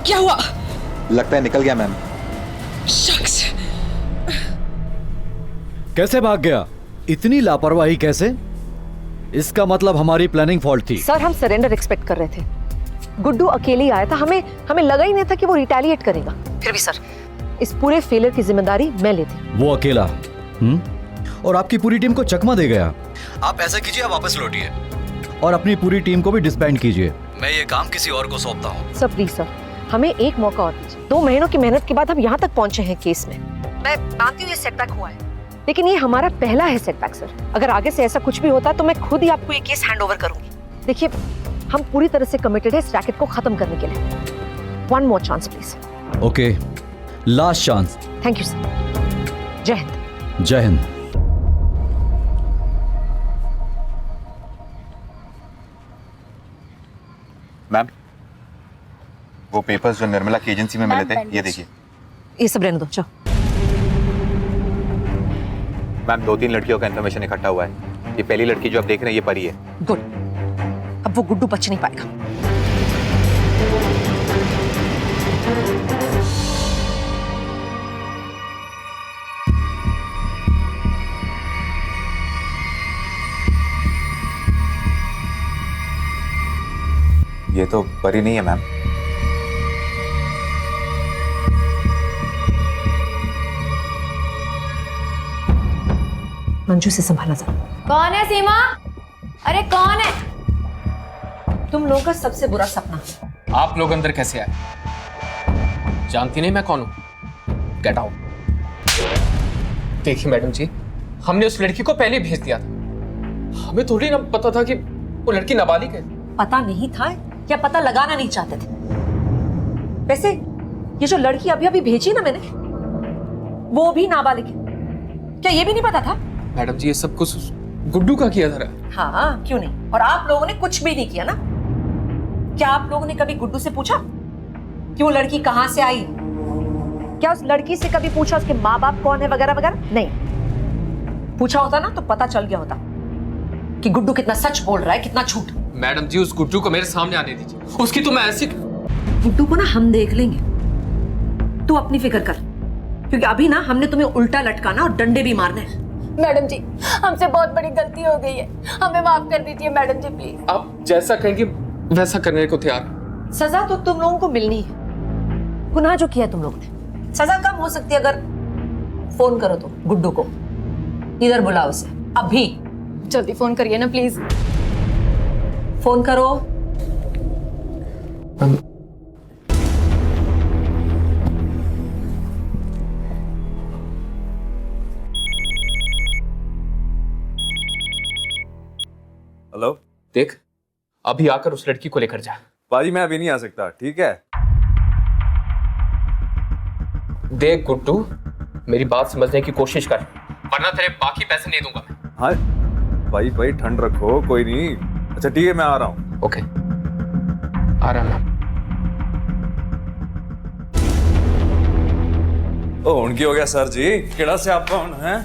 क्या हुआ? लगता है निकल गया मैम। शख्स कैसे भाग गया? इतनी लापरवाही कैसे? इसका मतलब हमारी प्लानिंग फॉल्ट थी। सर, हम सरेंडर एक्सपेक्ट कर रहे थे। गुड्डू अकेले ही आया था, हमें लगा ही नहीं था कि वो रिटेलिएट करेगा। फिर भी सर, इस पूरे फेलियर की जिम्मेदारी मैं लेती। वो अकेला और आपकी पूरी टीम को चकमा दे गया। आप ऐसा कीजिए, आप वापस लौटिए और अपनी पूरी टीम को भी डिसबैंड कीजिए। मैं ये काम किसी और को सौंपता हूँ। सर प्लीज सर, हमें एक मौका और दीजिए। 2 महीनों की मेहनत के बाद हम यहाँ तक पहुंचे हैं केस में। मैं मानती हूँ ये सेटबैक हुआ है, लेकिन ये हमारा पहला है सेटबैक सर। अगर आगे से ऐसा कुछ भी होता तो मैं खुद ही आपको ये केस हैंड ओवर करूंगी। देखिए, हम पूरी तरह से कमिटेड है इस रैकेट को खत्म करने के लिए। 1 more chance please. Okay, last chance. Thank you sir. जय हिंद। जय हिंद। मैम, वो पेपर्स जो निर्मला की एजेंसी में मिले थे, ये देखिए। ये सब रहने दो, चलो। मैम, 2-3 लड़कियों का इन्फॉर्मेशन इकट्ठा हुआ है। ये पहली लड़की जो आप देख रहे हैं, ये परी है। गुड, अब वो गुड्डू बच नहीं पाएगा। ये तो परी नहीं है मैम। मंजू से संभाला जा। कौन है सीमा? अरे कौन है? तुम लोगों का सबसे बुरा सपना। आप लोग अंदर कैसे आए? जानती नहीं मैं कौन हूं? Get out. देखिए मैडम जी, हमने उस लड़की को पहले भेज दिया था। हमें थोड़ी ना पता था कि वो लड़की नाबालिग है। पता नहीं था या पता लगाना नहीं चाहते थे? वैसे ये जो लड़की अभी अभी भेजी ना मैंने, वो भी नाबालिग है, क्या ये भी नहीं पता था? मैडम जी, ये सब कुछ गुड्डू का किया था। हाँ, क्यों नहीं? और आप लोगों ने कुछ भी नहीं किया ना? क्या आप लोगों ने कभी गुड्डू से पूछा कि वो लड़की कहां से आई? क्या उस लड़की से कभी पूछा उसके माँ बाप कौन है वगैरह वगैरह? नहीं। पूछा होता ना तो पता चल गया होता कि गुड्डू कितना सच बोल रहा है, कितना झूठ। मैडम जी, उस गुड्डू को मेरे सामने आने दीजिए। उसकी तो मैं ऐसी... गुड्डू को ना हम देख लेंगे, तू अपनी फिक्र कर, क्योंकि अभी ना हमने तुम्हें उल्टा लटकाना और डंडे भी मारने हैं। मैडम जी, हमसे बहुत बड़ी गलती हो गई है, हमें माफ कर दीजिए मैडम जी प्लीज। आप जैसा कहेंगे वैसा करने को तैयार हूं। सजा तो तुम लोगों को मिलनी है। गुनाह जो किया तुम लोग ने, सजा कम हो सकती है अगर फोन करो तो गुड्डू को, इधर बुलाओ उसे अभी। जल्दी फोन करिए ना प्लीज। फोन करो। हेलो, देख अभी आकर उस लड़की को लेकर जा। पाजी मैं अभी नहीं आ सकता, ठीक है? देख गुड्डू, मेरी बात समझने की कोशिश कर, वरना तेरे बाकी पैसे नहीं दूंगा मैं। हाँ भाई ठंड रखो, कोई नहीं। अच्छा ठीक है, मैं आ रहा हूँ। ओके, आ रहा मैं। ओ उनकी हो गया सर जी, केड़ा से आप कौन है?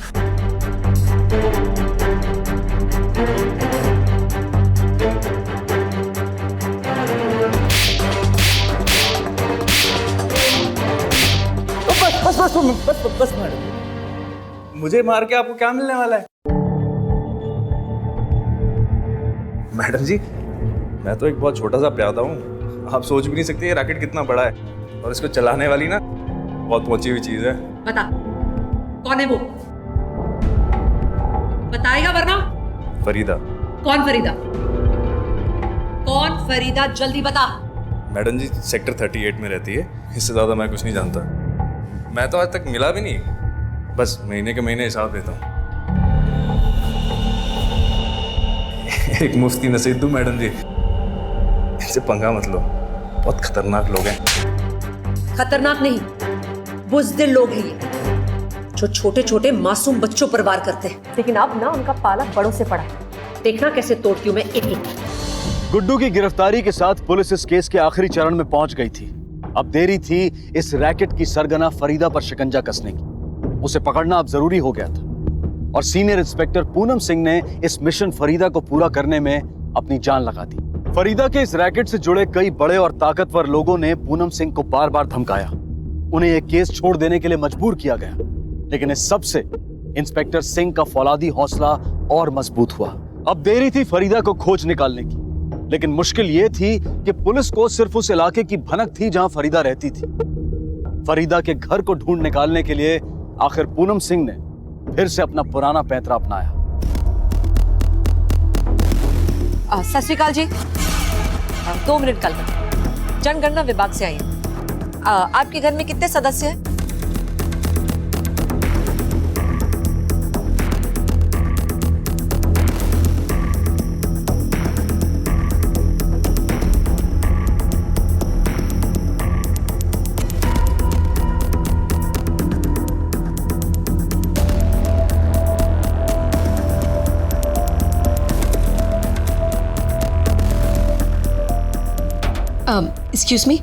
बस मैडम, मुझे मार के आपको क्या मिलने वाला है? मैडम जी, मैं तो एक बहुत छोटा सा प्यादा हूँ, आप सोच भी नहीं सकते ये रैकेट कितना बड़ा है, और इसको चलाने वाली ना बहुत पहुंची हुई चीज है। बता कौन है वो, बताएगा वरना। फरीदा। कौन फरीदा? कौन फरीदा, जल्दी बता। मैडम जी सेक्टर 38 में रहती है, इससे ज्यादा मैं कुछ नहीं जानता। मैं तो आज तक मिला भी नहीं, बस महीने के महीने हिसाब देता हूँ। एक मुफ्ती नसीहत दूं मैडम जी, इनसे पंगा मत लो, बहुत खतरनाक लोग हैं। खतरनाक नहीं, बुज़दिल लोग हैं ये, जो छोटे छोटे मासूम बच्चों पर वार करते हैं। लेकिन अब ना उनका पाला बड़ों से पड़ा है, देखना कैसे तोड़ती हूं मैं एक एक। गुड्डू की गिरफ्तारी के साथ पुलिस इस केस के आखिरी चरण में पहुंच गई थी। अब देरी थी इस रैकेट की सरगना फरीदा पर शिकंजा कसने की। उसे पकड़ना अब जरूरी हो गया था, और सीनियर इंस्पेक्टर पूनम सिंह ने इस मिशन फरीदा को पूरा करने में अपनी जान लगा दी। फरीदा के इस रैकेट से जुड़े कई बड़े और ताकतवर लोगों ने पूनम सिंह को बार बार धमकाया, उन्हें यह केस छोड़ देने के लिए मजबूर किया गया। लेकिन इस सब से इंस्पेक्टर सिंह का फौलादी हौसला और मजबूत हुआ। अब देरी थी फरीदा को खोज निकालने की, लेकिन मुश्किल यह थी कि पुलिस को सिर्फ उस इलाके की भनक थी जहां फरीदा रहती थी। फरीदा के घर को ढूंढ निकालने के लिए आखिर पूनम सिंह ने फिर से अपना पुराना पैंतरा अपनाया। सत श्री अकाल जी, 2 मिनट कल जनगणना विभाग से आई हूँ। आपके घर में कितने सदस्य हैं? एक्सक्यूज मी,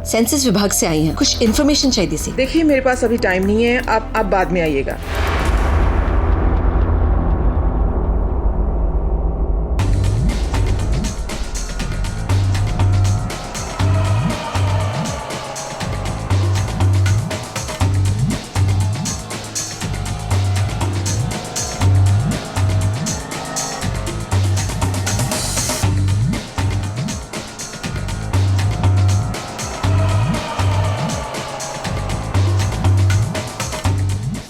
सेंसस विभाग से आई हैं, कुछ इन्फॉर्मेशन चाहिए थी। देखिए मेरे पास अभी टाइम नहीं है, आप बाद में आइएगा।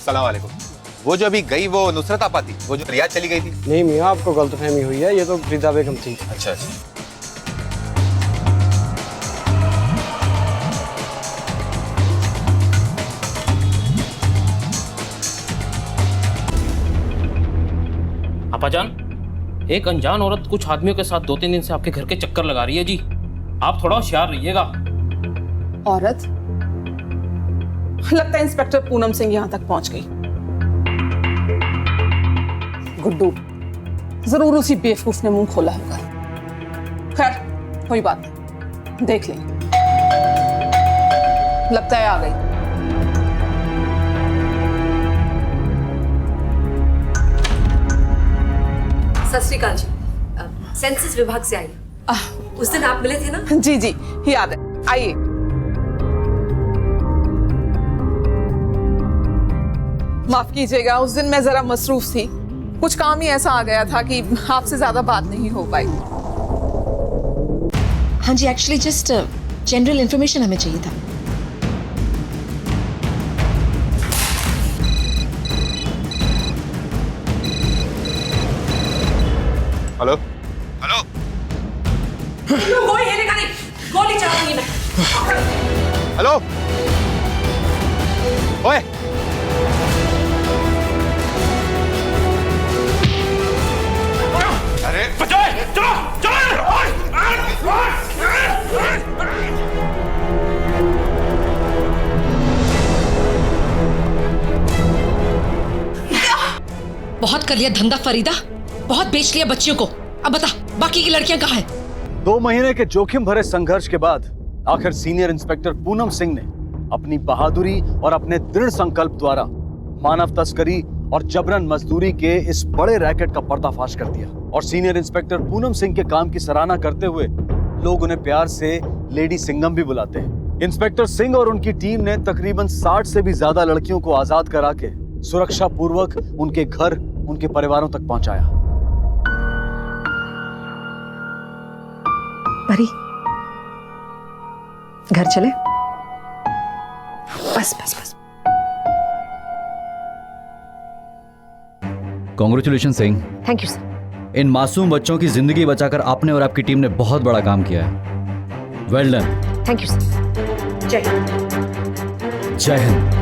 सलामवालेकुम। वो जो अभी गई वो नुसरत आपा थी, वो जो रियाद चली गई थी? नहीं मियाँ, आपको गलतफहमी हुई है, ये तो फरीदा बेगम थी। अच्छा अच्छा। अपाजान, एक अनजान औरत कुछ आदमियों के साथ 2-3 दिन से आपके घर के चक्कर लगा रही है जी, आप थोड़ा होशियार रहिएगा। औरत? लगता है इंस्पेक्टर पूनम सिंह यहाँ तक पहुंच गई। गुड्डू, जरूर उसी बेवकूफ ने मुंह खोला होगा। खैर कोई बात नहीं, देख लेंगे। लगता है आ गई। सत श्री अकाल जी, सेंसस विभाग से आई। उस दिन आप मिले थे ना? जी जी याद है, आइए। माफ कीजिएगा, उस दिन मैं जरा मसरूफ थी, कुछ काम ही ऐसा आ गया था कि आपसे ज्यादा बात नहीं हो पाई। हाँ जी, एक्चुअली जस्ट जनरल इन्फॉर्मेशन हमें चाहिए था। हेलो हेलो, कोई हिलेगा नहीं, गोली चलाऊंगी मैं। हेलो, ओए, अरे बचाओ, चलो चलो। बहुत कर लिया धंधा फरीदा, बहुत बेच लिया बच्चियों को। अब बता, बाकी की लड़कियां कहाँ हैं? 2 महीने के जोखिम भरे संघर्ष के बाद आखिर सीनियर इंस्पेक्टर पूनम सिंह ने अपनी बहादुरी और अपने दृढ़ संकल्प द्वारा मानव तस्करी और जबरन मजदूरी के इस बड़े रैकेट का पर्दाफाश कर दिया। और सीनियर इंस्पेक्टर पूनम सिंह के काम की सराहना करते हुए लोग उन्हें प्यार से लेडी सिंघम भी बुलाते हैं। इंस्पेक्टर सिंह और उनकी टीम ने तकरीबन 60 से भी ज्यादा लड़कियों को आजाद करा के सुरक्षा पूर्वक उनके घर, उनके परिवारों तक पहुंचाया। परी, घर चले? बस बस बस। Congratulation Singh. Thank you sir. इन मासूम बच्चों की जिंदगी बचाकर आपने और आपकी टीम ने बहुत बड़ा काम किया है। Well done. Thank you sir. जय हिंद। जय Hind.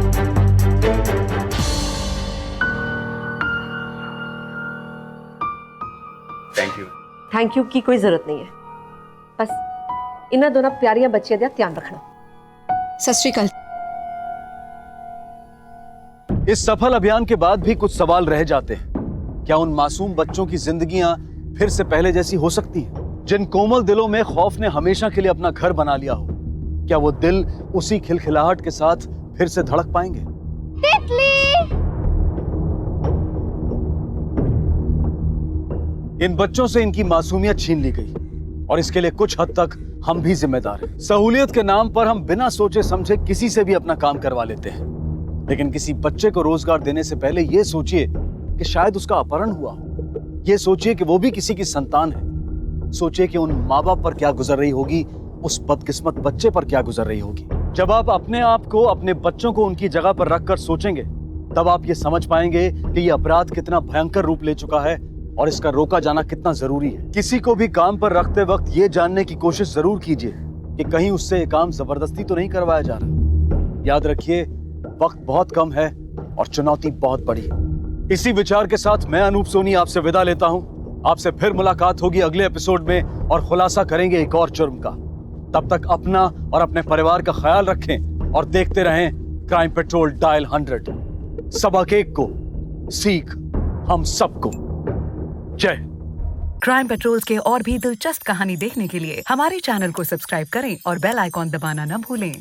Thank you. Thank you की कोई जरूरत नहीं है, बस इन्हें दोनों प्यारियां बच्चियां दा ध्यान रखना। सत श्री अकाल। इस सफल अभियान के बाद भी कुछ सवाल रह जाते हैं। क्या उन मासूम बच्चों की जिंदगियां फिर से पहले जैसी हो सकती हैं? जिन कोमल दिलों में खौफ ने हमेशा के लिए अपना घर बना लिया हो, क्या वो दिल उसी खिलखिलाहट के साथ फिर से धड़क पाएंगे? इन बच्चों से इनकी मासूमियत छीन ली गई और इसके लिए कुछ हद तक हम भी जिम्मेदार हैं। सहूलियत के नाम पर हम बिना सोचे समझे किसी से भी अपना काम करवा लेते हैं, लेकिन किसी बच्चे को रोजगार देने से पहले यह सोचिए कि शायद उसका अपहरण हुआ हो। यह सोचिए कि वो भी किसी की संतान है। सोचिए कि उन माँ बाप पर क्या गुजर रही होगी, उस बदकिस्मत बच्चे पर क्या गुजर रही होगी। जब आप अपने आप को, अपने बच्चों को उनकी जगह पर रखकर सोचेंगे, तब आप ये समझ पाएंगे कि यह अपराध कितना भयंकर रूप ले चुका है और इसका रोका जाना कितना जरूरी है। किसी को भी काम पर रखते वक्त ये जानने की कोशिश जरूर कीजिए कि कहीं उससे ये काम जबरदस्ती तो नहीं करवाया जा रहा। याद रखिए, वक्त बहुत कम है और चुनौती बहुत बड़ी। इसी विचार के साथ मैं अनूप सोनी आपसे विदा लेता हूं। आपसे फिर मुलाकात होगी अगले एपिसोड में और खुलासा करेंगे एक और जुर्म का। तब तक अपना और अपने परिवार का ख्याल रखें और देखते रहें क्राइम पेट्रोल डायल 100। सबक एक को, सीख हम सबको। जय। क्राइम पेट्रोल्स के और भी दिलचस्प कहानी देखने के लिए हमारे चैनल को सब्सक्राइब करें और बेल आइकॉन दबाना न भूलें।